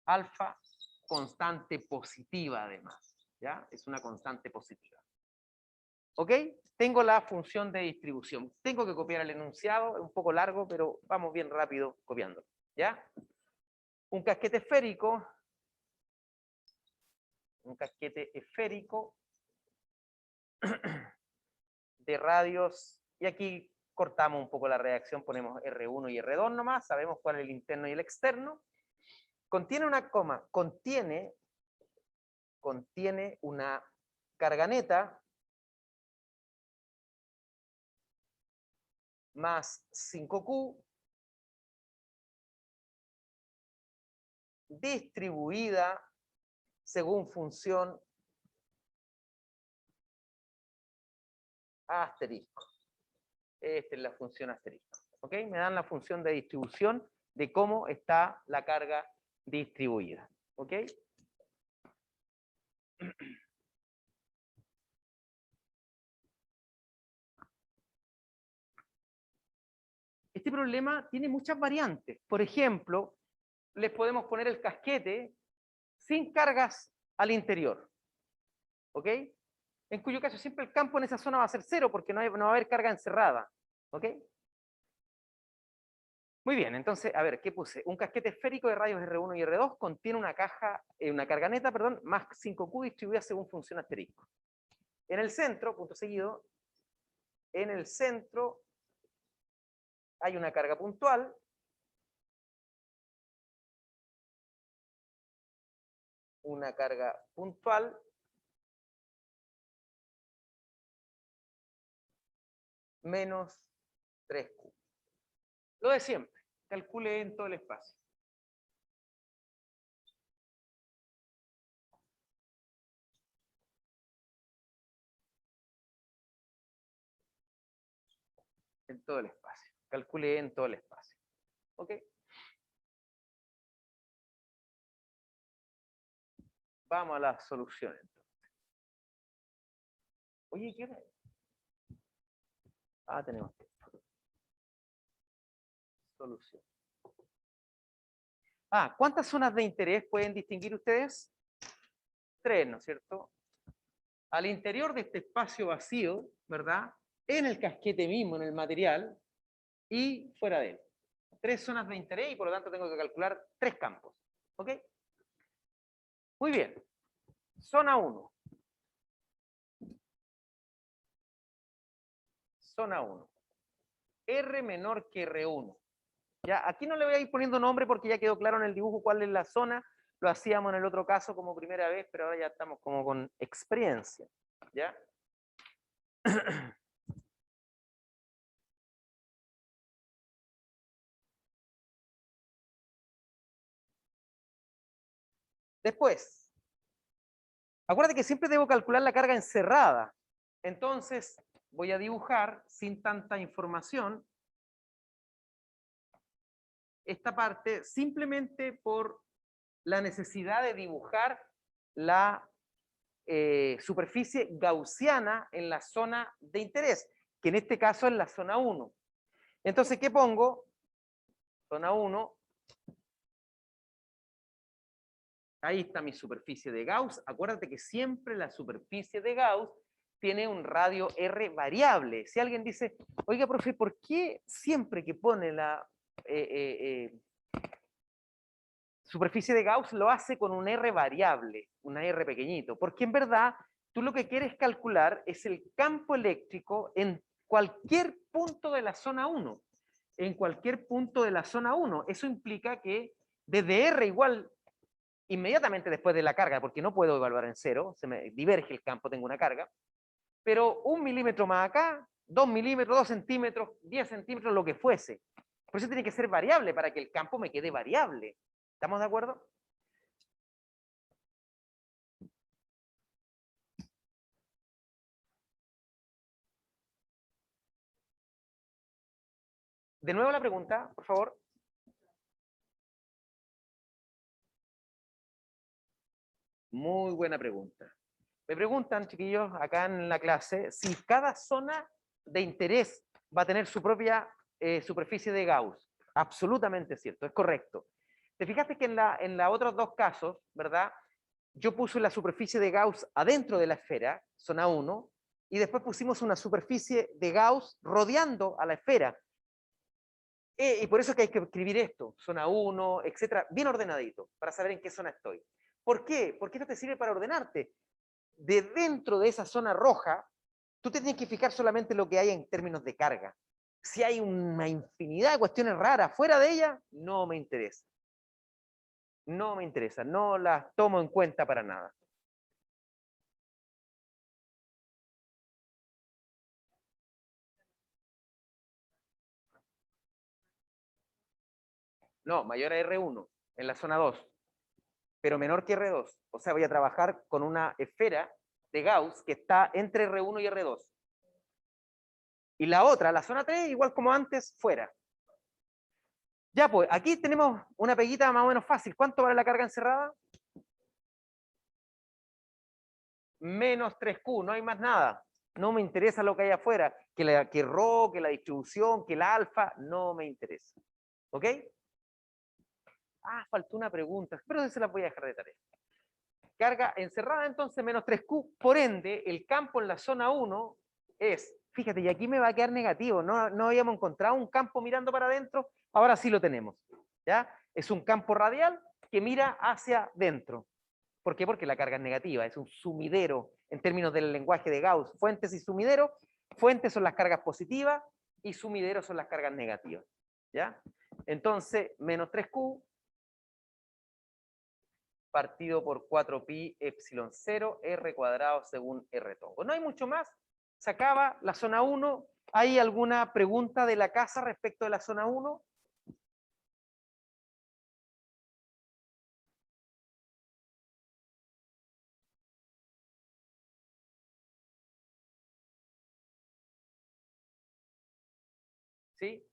Alfa, constante positiva además, ¿ya? Es una constante positiva. ¿Ok? Tengo la función de distribución. Tengo que copiar el enunciado, es un poco largo, pero vamos bien rápido copiando, ¿ya? Un casquete esférico de radios, y aquí cortamos un poco la reacción, ponemos R1 y R2 nomás, sabemos cuál es el interno y el externo. Contiene una coma, contiene una carga neta más 5Q distribuida según función asterisco. Esta es la función asterisco. ¿Ok? Me dan la función de distribución de cómo está la carga distribuida. ¿Ok? Este problema tiene muchas variantes. Por ejemplo, les podemos poner el casquete sin cargas al interior. ¿Ok? En cuyo caso siempre el campo en esa zona va a ser cero porque no va a haber carga encerrada. ¿Ok? Muy bien, entonces, a ver, ¿qué puse? Un casquete esférico de radios R1 y R2 contiene una carga neta, perdón, más 5Q distribuida según función asterisco. En el centro, punto seguido, en el centro hay una carga puntual menos 3Q. Lo de siempre, calcule en todo el espacio. En todo el espacio. Calcule en todo el espacio. ¿Ok? Vamos a la solución entonces. Oye, ¿qué hora es? Ah, tenemos tiempo. Solución. Ah, ¿cuántas zonas de interés pueden distinguir ustedes? 3, ¿no es cierto? Al interior de este espacio vacío, ¿verdad? En el casquete mismo, en el material, y fuera de él. 3 zonas de interés y por lo tanto tengo que calcular 3 campos. ¿Ok? Muy bien. Zona 1. zona 1. R menor que R1. Ya, aquí no le voy a ir poniendo nombre porque ya quedó claro en el dibujo cuál es la zona. Lo hacíamos en el otro caso como primera vez, pero ahora ya estamos como con experiencia. ¿Ya? Después, acuérdate que siempre debo calcular la carga encerrada. Entonces, voy a dibujar sin tanta información esta parte simplemente por la necesidad de dibujar la superficie gaussiana en la zona de interés, que en este caso es la zona 1. Entonces, ¿qué pongo? Zona 1. Ahí está mi superficie de Gauss. Acuérdate que siempre la superficie de Gauss tiene un radio R variable. Si alguien dice, oiga, profe, ¿por qué siempre que pone la superficie de Gauss lo hace con un R variable, una R pequeñito? Porque en verdad tú lo que quieres calcular es el campo eléctrico en cualquier punto de la zona 1. En cualquier punto de la zona 1. Eso implica que desde R igual inmediatamente después de la carga, porque no puedo evaluar en cero, se me diverge el campo, tengo una carga, pero 1 milímetro más acá, 2 milímetros, 2 centímetros, 10 centímetros, lo que fuese. Por eso tiene que ser variable para que el campo me quede variable. ¿Estamos de acuerdo? De nuevo la pregunta, por favor. Muy buena pregunta. Me preguntan, chiquillos, acá en la clase, si cada zona de interés va a tener su propia superficie de Gauss. Absolutamente cierto, es correcto. Te fijaste que en los otros dos casos, ¿verdad? Yo puse la superficie de Gauss adentro de la esfera, zona 1, y después pusimos una superficie de Gauss rodeando a la esfera. Y por eso es que hay que escribir esto, zona 1, etcétera, bien ordenadito, para saber en qué zona estoy. ¿Por qué? Porque esto te sirve para ordenarte. De dentro de esa zona roja, tú te tienes que fijar solamente lo que hay en términos de carga. Si hay una infinidad de cuestiones raras fuera de ella, no me interesa. No me interesa, no las tomo en cuenta para nada. No, mayor a R1 en la zona 2, pero menor que R2. O sea, voy a trabajar con una esfera de Gauss que está entre R1 y R2. Y la otra, la zona 3, igual como antes, fuera. Ya pues, aquí tenemos una peguita más o menos fácil. ¿Cuánto vale la carga encerrada? Menos 3Q, no hay más nada. No me interesa lo que hay afuera. Que ρ, que la distribución, que el alfa, no me interesa. ¿Ok? Ah, faltó una pregunta, pero se la voy a dejar de tarea. Carga encerrada, entonces, menos 3Q. Por ende, el campo en la zona 1 es, fíjate, y aquí me va a quedar negativo. No habíamos encontrado un campo mirando para adentro, ahora sí lo tenemos. ¿Ya? Es un campo radial que mira hacia dentro. ¿Por qué? Porque la carga es negativa, es un sumidero en términos del lenguaje de Gauss. Fuentes y sumidero. Fuentes son las cargas positivas y sumideros son las cargas negativas. ¿Ya? Entonces, menos 3Q partido por 4pi epsilon 0 r cuadrado según r tongo. No hay mucho más. Se acaba la zona 1. ¿Hay alguna pregunta de la casa respecto de la zona 1? ¿Sí?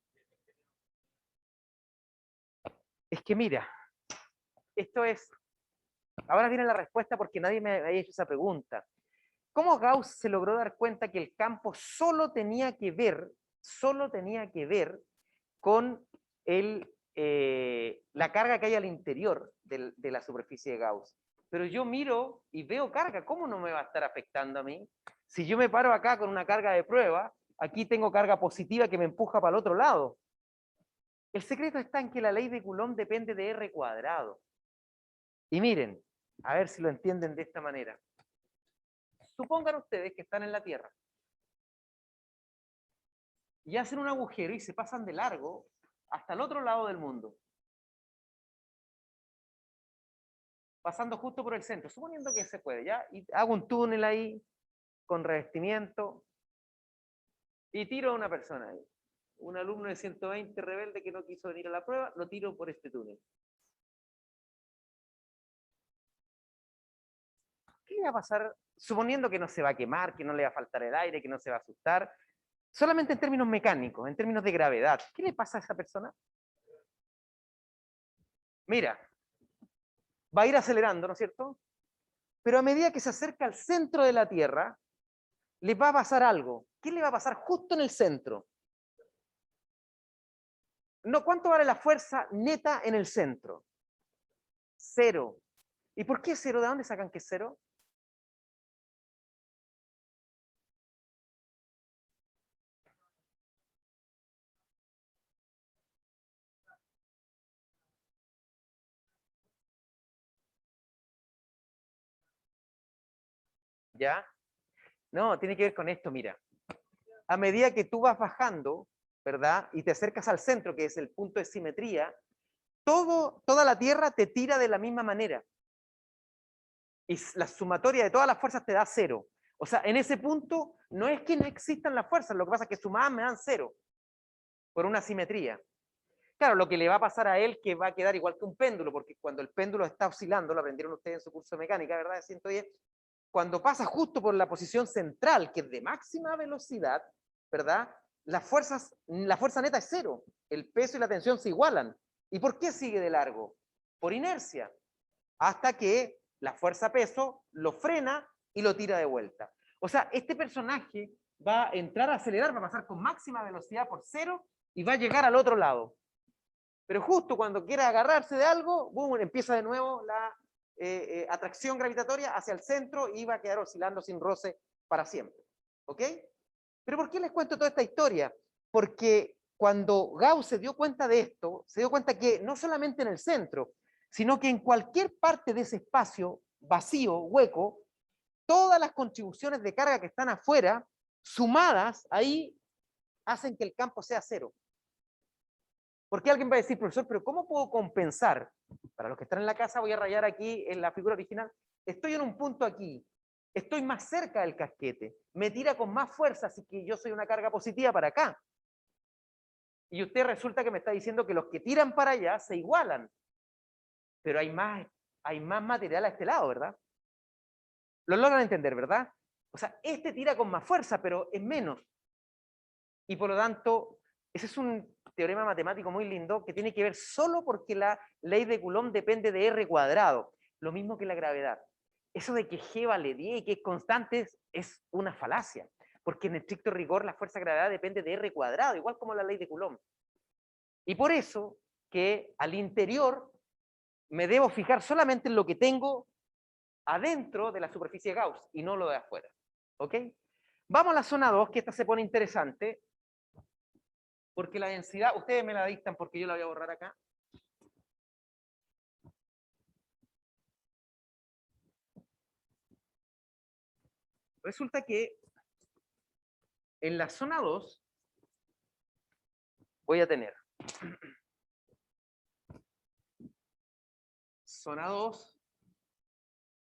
Es que mira, esto es... Ahora viene la respuesta porque nadie me había hecho esa pregunta. ¿Cómo Gauss se logró dar cuenta que el campo solo tenía que ver con la carga que hay al interior de la superficie de Gauss? Pero yo miro y veo carga, ¿cómo no me va a estar afectando a mí? Si yo me paro acá con una carga de prueba, aquí tengo carga positiva que me empuja para el otro lado. El secreto está en que la ley de Coulomb depende de R cuadrado. Y miren, a ver si lo entienden de esta manera. Supongan ustedes que están en la Tierra. y hacen un agujero y se pasan de largo hasta el otro lado del mundo. Pasando justo por el centro, suponiendo que se puede, ¿ya? Y hago un túnel ahí, con revestimiento, y tiro a una persona ahí. Un alumno de 120 rebelde que no quiso venir a la prueba, lo tiro por este túnel. ¿Qué le va a pasar? Suponiendo que no se va a quemar, que no le va a faltar el aire, que no se va a asustar, solamente en términos mecánicos, en términos de gravedad, ¿qué le pasa a esa persona? Mira, va a ir acelerando, ¿no es cierto? Pero a medida que se acerca al centro de la Tierra, le va a pasar algo. ¿Qué le va a pasar justo en el centro? No, ¿cuánto vale la fuerza neta en el centro? 0. ¿Y por qué 0? ¿De dónde sacan que es 0? ¿Ya? No, tiene que ver con esto, mira. A medida que tú vas bajando, ¿verdad? Y te acercas al centro, que es el punto de simetría, toda la Tierra te tira de la misma manera. Y la sumatoria de todas las fuerzas te da 0. O sea, en ese punto no es que no existan las fuerzas, lo que pasa es que sumadas me dan 0, por una simetría. Claro, lo que le va a pasar a él que va a quedar igual que un péndulo, porque cuando el péndulo está oscilando, lo aprendieron ustedes en su curso de mecánica, ¿verdad? De 110, cuando pasa justo por la posición central, que es de máxima velocidad, ¿verdad? La fuerza neta es 0. El peso y la tensión se igualan. ¿Y por qué sigue de largo? Por inercia. Hasta que la fuerza-peso lo frena y lo tira de vuelta. O sea, este personaje va a entrar a acelerar, va a pasar con máxima velocidad por 0 y va a llegar al otro lado. Pero justo cuando quiera agarrarse de algo, boom, empieza de nuevo la atracción gravitatoria hacia el centro y va a quedar oscilando sin roce para siempre. ¿Ok? Pero ¿por qué les cuento toda esta historia? Porque cuando Gauss se dio cuenta de esto, se dio cuenta que no solamente en el centro, sino que en cualquier parte de ese espacio vacío, hueco, todas las contribuciones de carga que están afuera, sumadas ahí, hacen que el campo sea 0. Porque alguien va a decir, profesor, pero ¿cómo puedo compensar? Para los que están en la casa, voy a rayar aquí en la figura original. Estoy en un punto aquí, estoy más cerca del casquete, me tira con más fuerza, así que yo soy una carga positiva para acá. Y usted resulta que me está diciendo que los que tiran para allá se igualan. Pero hay más material a este lado, ¿verdad? Lo logran entender, ¿verdad? O sea, este tira con más fuerza, pero es menos. Y por lo tanto, ese es un teorema matemático muy lindo que tiene que ver solo porque la ley de Coulomb depende de R cuadrado, lo mismo que la gravedad. Eso de que G vale 10 y que es constante es una falacia, porque en estricto rigor la fuerza de gravedad depende de R cuadrado, igual como la ley de Coulomb. Y por eso que al interior me debo fijar solamente en lo que tengo adentro de la superficie de Gauss y no lo de afuera. ¿Ok? Vamos a la zona 2, que esta se pone interesante, porque la densidad, ustedes me la dictan porque yo la voy a borrar acá. Resulta que en la zona 2 voy a tener zona 2,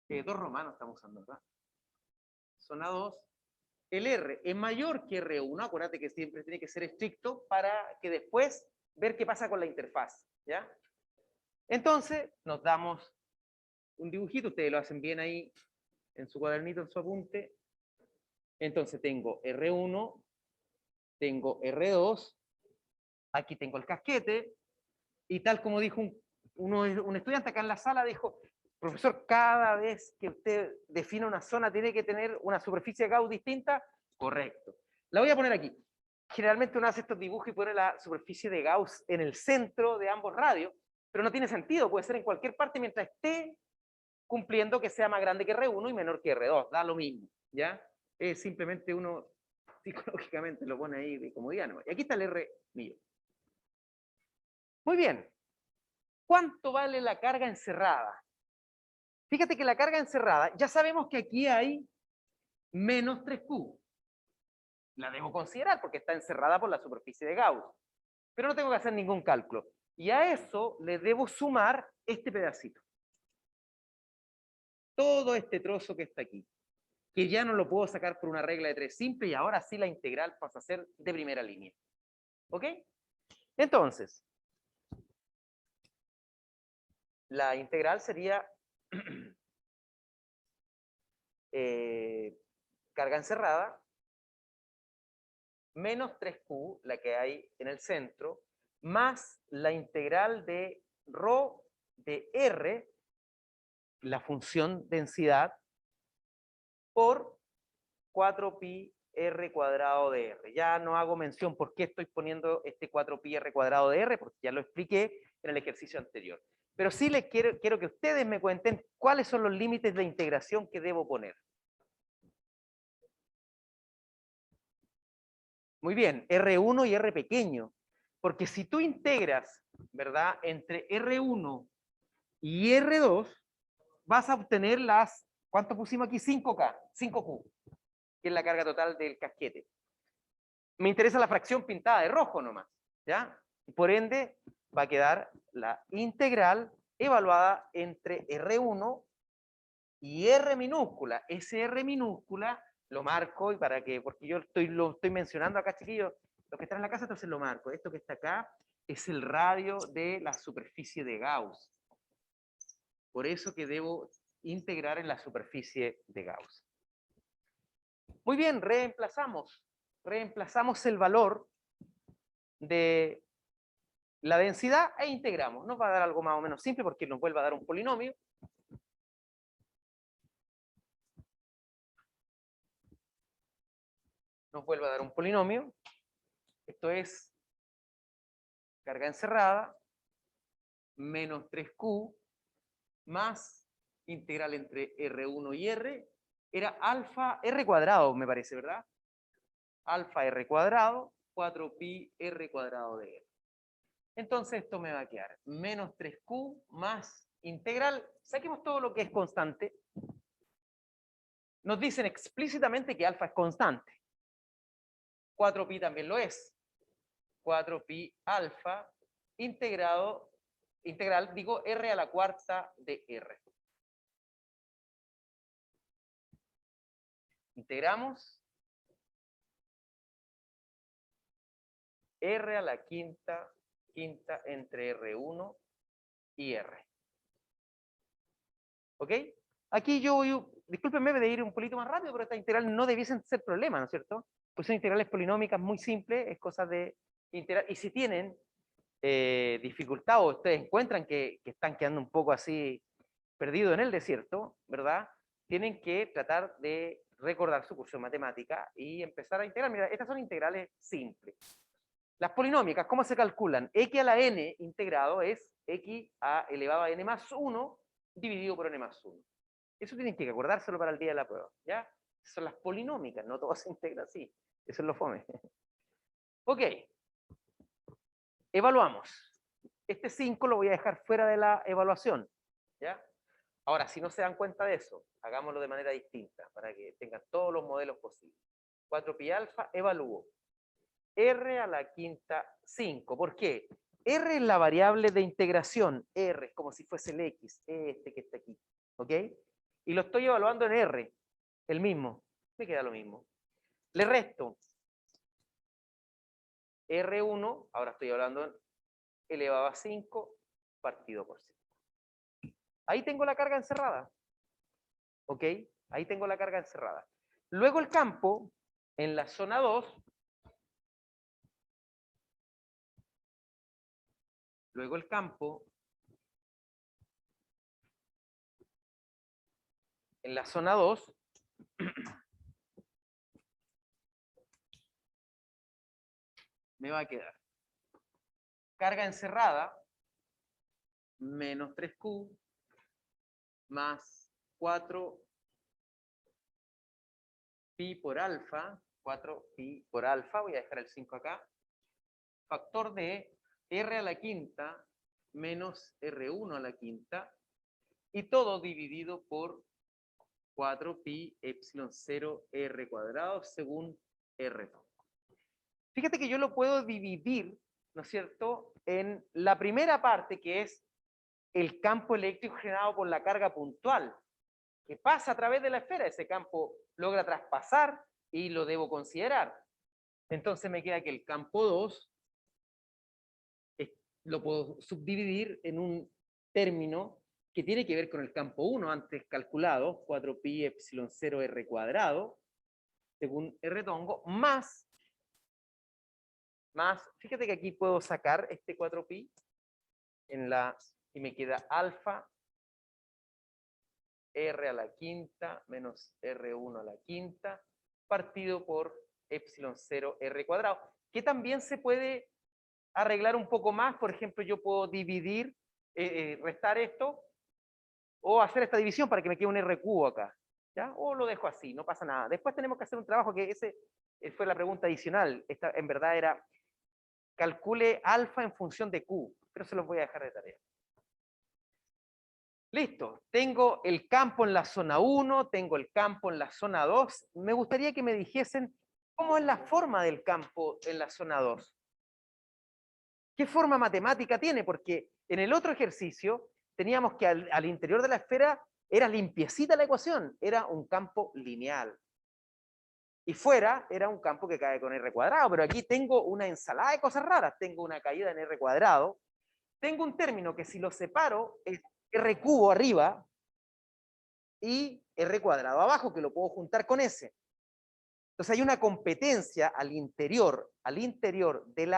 2 romanos estamos usando, ¿verdad? Zona 2, el R es mayor que R1, acuérdate que siempre tiene que ser estricto para que después ver qué pasa con la interfaz, ¿ya? Entonces, nos damos un dibujito, ustedes lo hacen bien ahí en su cuadernito, en su apunte. Entonces tengo R1, tengo R2, aquí tengo el casquete, y tal como dijo un estudiante acá en la sala, dijo, profesor, cada vez que usted define una zona tiene que tener una superficie de Gauss distinta. Correcto. La voy a poner aquí. Generalmente uno hace estos dibujos y pone la superficie de Gauss en el centro de ambos radios, pero no tiene sentido, puede ser en cualquier parte mientras esté cumpliendo que sea más grande que R1 y menor que R2, da lo mismo, ¿ya? Es simplemente uno psicológicamente lo pone ahí de comodidad, ¿no? Y aquí está el R mío. Muy bien. ¿Cuánto vale la carga encerrada? Fíjate que la carga encerrada, ya sabemos que aquí hay menos 3Q. la debo considerar porque está encerrada por la superficie de Gauss. Pero no tengo que hacer ningún cálculo. Y a eso le debo sumar este pedacito. Todo este trozo que está aquí, que ya no lo puedo sacar por una regla de 3 simple y ahora sí la integral pasa a ser de primera línea. ¿Ok? Entonces, la integral sería carga encerrada menos 3Q, la que hay en el centro, más la integral de ρ de R, la función densidad, por 4pi r cuadrado de R. Ya no hago mención por qué estoy poniendo este 4pi r cuadrado de R, porque ya lo expliqué en el ejercicio anterior. Pero sí les quiero que ustedes me cuenten cuáles son los límites de integración que debo poner. Muy bien, R1 y R pequeño. Porque si tú integras, ¿verdad?, entre R1 y R2, vas a obtener las, ¿cuánto pusimos aquí? 5K, 5Q, que es la carga total del casquete. Me interesa la fracción pintada de rojo nomás, ¿ya? Por ende, va a quedar la integral evaluada entre R1 y R minúscula. Ese R minúscula lo marco, y para que, porque yo lo estoy mencionando acá, chiquillos, los que están en la casa, entonces lo marco. Esto que está acá es el radio de la superficie de Gauss. Por eso que debo integrar en la superficie de Gauss. Muy bien, reemplazamos el valor de la densidad e integramos. Nos va a dar algo más o menos simple porque nos vuelve a dar un polinomio. Nos vuelve a dar un polinomio. Esto es carga encerrada menos 3Q más integral entre R1 y R. Era alfa R cuadrado, me parece, ¿verdad? Alfa R cuadrado, 4pi R cuadrado de R. Entonces esto me va a quedar menos 3Q más integral. Saquemos todo lo que es constante. Nos dicen explícitamente que alfa es constante. 4pi también lo es. 4pi alfa integral, digo, R a la cuarta de R. Integramos R a la quinta entre R1 y R. ¿Ok? Aquí yo voy, discúlpenme de ir un poquito más rápido, pero esta integral no debiesen ser problema, ¿no es cierto? Pues son integrales polinómicas muy simples, es cosa de integrar. Y si tienen dificultad o ustedes encuentran que están quedando un poco así perdidos en el desierto, ¿verdad? Tienen que tratar de recordar su curso de matemática y empezar a integrar. Mira, estas son integrales simples. Las polinómicas, ¿cómo se calculan? X a la n integrado es x a elevado a n más 1 dividido por n más 1. Eso tienen que acordárselo para el día de la prueba, ¿ya? Son las polinómicas, no todo se integra así. Eso es lo fome. Ok. Evaluamos. Este 5 lo voy a dejar fuera de la evaluación, ¿ya? Ahora, si no se dan cuenta de eso, hagámoslo de manera distinta, para que tengan todos los modelos posibles. 4pi alfa, evalúo. R a la quinta 5. ¿Por qué? R es la variable de integración. R es como si fuese el X, este que está aquí. ¿Ok? Y lo estoy evaluando en R, el mismo. Me queda lo mismo. Le resto R1, ahora estoy hablando en elevado a 5 partido por 5. Ahí tengo la carga encerrada. ¿Ok? Ahí tengo la carga encerrada. Luego el campo, en la zona 2, luego el campo, en la zona 2, me va a quedar carga encerrada menos 3Q más 4pi por alfa, 4pi por alfa, voy a dejar el 5 acá, factor de R a la quinta menos R1 a la quinta, y todo dividido por 4pi epsilon 0 R cuadrado según R2. Fíjate que yo lo puedo dividir, ¿no es cierto?, en la primera parte, que es el campo eléctrico generado por la carga puntual, que pasa a través de la esfera. Ese campo logra traspasar y lo debo considerar. Entonces me queda que el campo 2 lo puedo subdividir en un término que tiene que ver con el campo 1 antes calculado, 4pi epsilon 0 r cuadrado, según R tongo, más, fíjate que aquí puedo sacar este 4pi y me queda alfa r a la quinta menos r1 a la quinta partido por epsilon 0 r cuadrado, que también se puede arreglar un poco más. Por ejemplo, yo puedo dividir, restar esto, o hacer esta división para que me quede un r cubo acá, ¿ya? O lo dejo así, no pasa nada. Después tenemos que hacer un trabajo que ese fue la pregunta adicional. Esta en verdad era, calcule alfa en función de q, pero se los voy a dejar de tarea. Listo, tengo el campo en la zona 1, tengo el campo en la zona 2. Me gustaría que me dijesen cómo es la forma del campo en la zona 2. ¿Qué forma matemática tiene? Porque en el otro ejercicio teníamos que al interior de la esfera era limpiecita la ecuación, era un campo lineal. Y fuera era un campo que cae con r cuadrado, pero aquí tengo una ensalada de cosas raras. Tengo una caída en r cuadrado, tengo un término que si lo separo es r cubo arriba y r cuadrado abajo, que lo puedo juntar con s. Entonces hay una competencia al interior del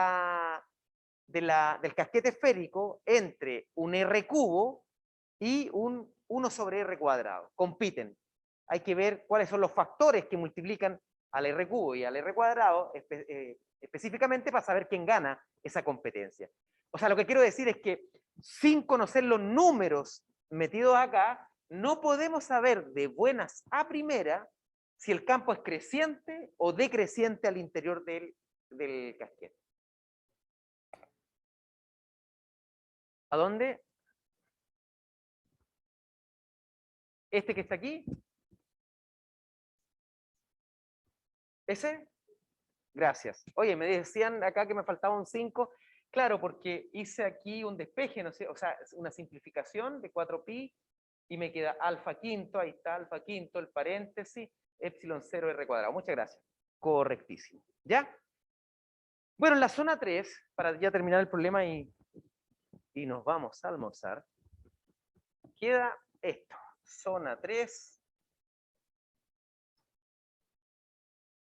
casquete esférico entre un r cubo y un 1 sobre r cuadrado. Compiten. Hay que ver cuáles son los factores que multiplican al r cubo y al r cuadrado específicamente para saber quién gana esa competencia. O sea, lo que quiero decir es que sin conocer los números metidos acá, no podemos saber de buenas a primera si el campo es creciente o decreciente al interior del casquete. ¿A dónde? Este que está aquí. ¿Ese? Gracias. Oye, me decían acá que me faltaba un 5. Claro, porque hice aquí un despeje, no sé, o sea, una simplificación de 4pi y me queda alfa quinto, ahí está alfa quinto, el paréntesis, epsilon 0 r cuadrado. Muchas gracias. Correctísimo. ¿Ya? Bueno, en la zona 3, para ya terminar el problema y nos vamos a almorzar, queda esto. Zona 3,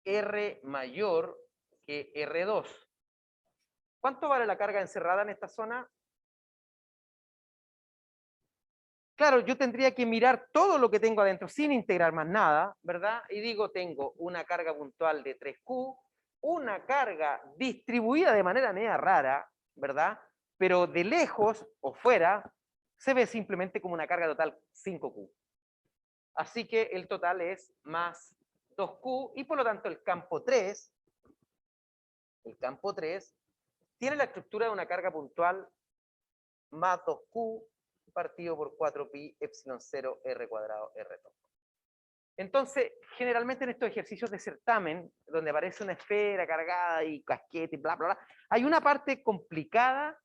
R mayor que R2. ¿Cuánto vale la carga encerrada en esta zona? Claro, yo tendría que mirar todo lo que tengo adentro sin integrar más nada, ¿verdad? Y digo, tengo una carga puntual de 3Q, una carga distribuida de manera media rara, ¿verdad? Pero de lejos o fuera se ve simplemente como una carga total 5Q. Así que el total es más 2Q y por lo tanto el campo 3 tiene la estructura de una carga puntual más 2Q partido por 4pi epsilon 0 r cuadrado r todo. Entonces, generalmente en estos ejercicios de certamen, donde aparece una esfera cargada y casquete y bla, bla, bla, hay una parte complicada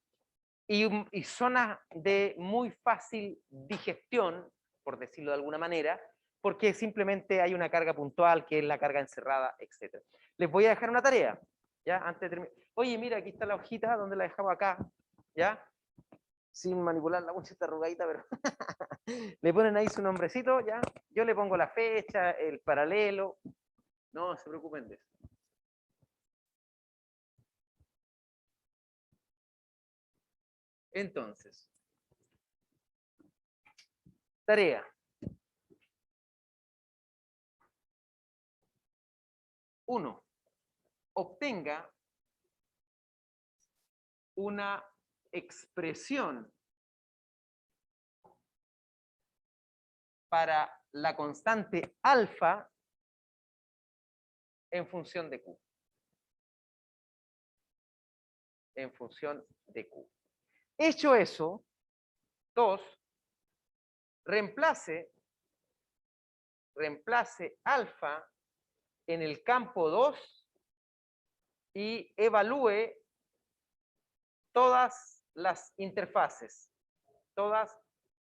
y zonas de muy fácil digestión, por decirlo de alguna manera, porque simplemente hay una carga puntual que es la carga encerrada, etc. Les voy a dejar una tarea, ¿ya? Antes de terminar. Oye, mira, aquí está la hojita, ¿dónde la dejamos acá? ¿Ya? Sin manipular la mucha arrugadita, pero le ponen ahí su nombrecito, ¿ya? Yo le pongo la fecha, el paralelo, no se preocupen de eso. Entonces, tarea. 1. Obtenga una expresión para la constante alfa en función de Q. En función de Q. Hecho eso, 2, reemplace alfa en el campo 2 y evalúe todas las interfaces. Todas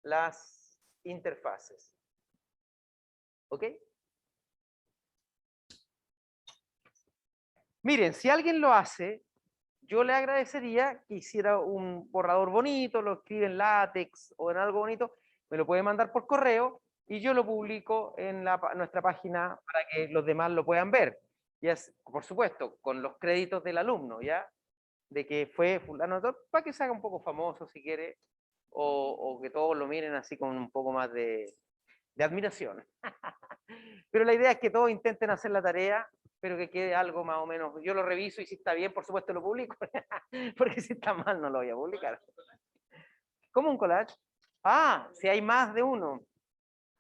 las interfaces. ¿Ok? Miren, si alguien lo hace, yo le agradecería que hiciera un borrador bonito, lo escribe en látex o en algo bonito, me lo puede mandar por correo y yo lo publico en nuestra página para que los demás lo puedan ver. Y es, por supuesto, con los créditos del alumno, ¿ya? De que fue fulano, para que se haga un poco famoso si quiere, o que todos lo miren así con un poco más de admiración. Pero la idea es que todos intenten hacer la tarea, pero que quede algo más o menos. Yo lo reviso y si está bien, por supuesto lo publico, porque si está mal no lo voy a publicar. ¿Cómo un collage? Ah, si hay más de uno.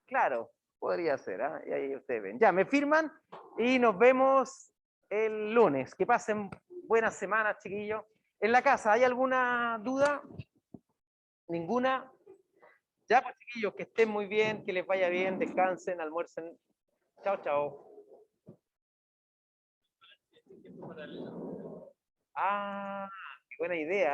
Claro, podría ser, ¿eh? Y ahí ustedes ven. Ya, me firman y nos vemos el lunes. Que pasen buenas semanas, chiquillos. En la casa, ¿hay alguna duda? ¿Ninguna? Ya, pues chiquillos, que estén muy bien, que les vaya bien, descansen, almuercen. Chao, chao. Ah, qué buena idea.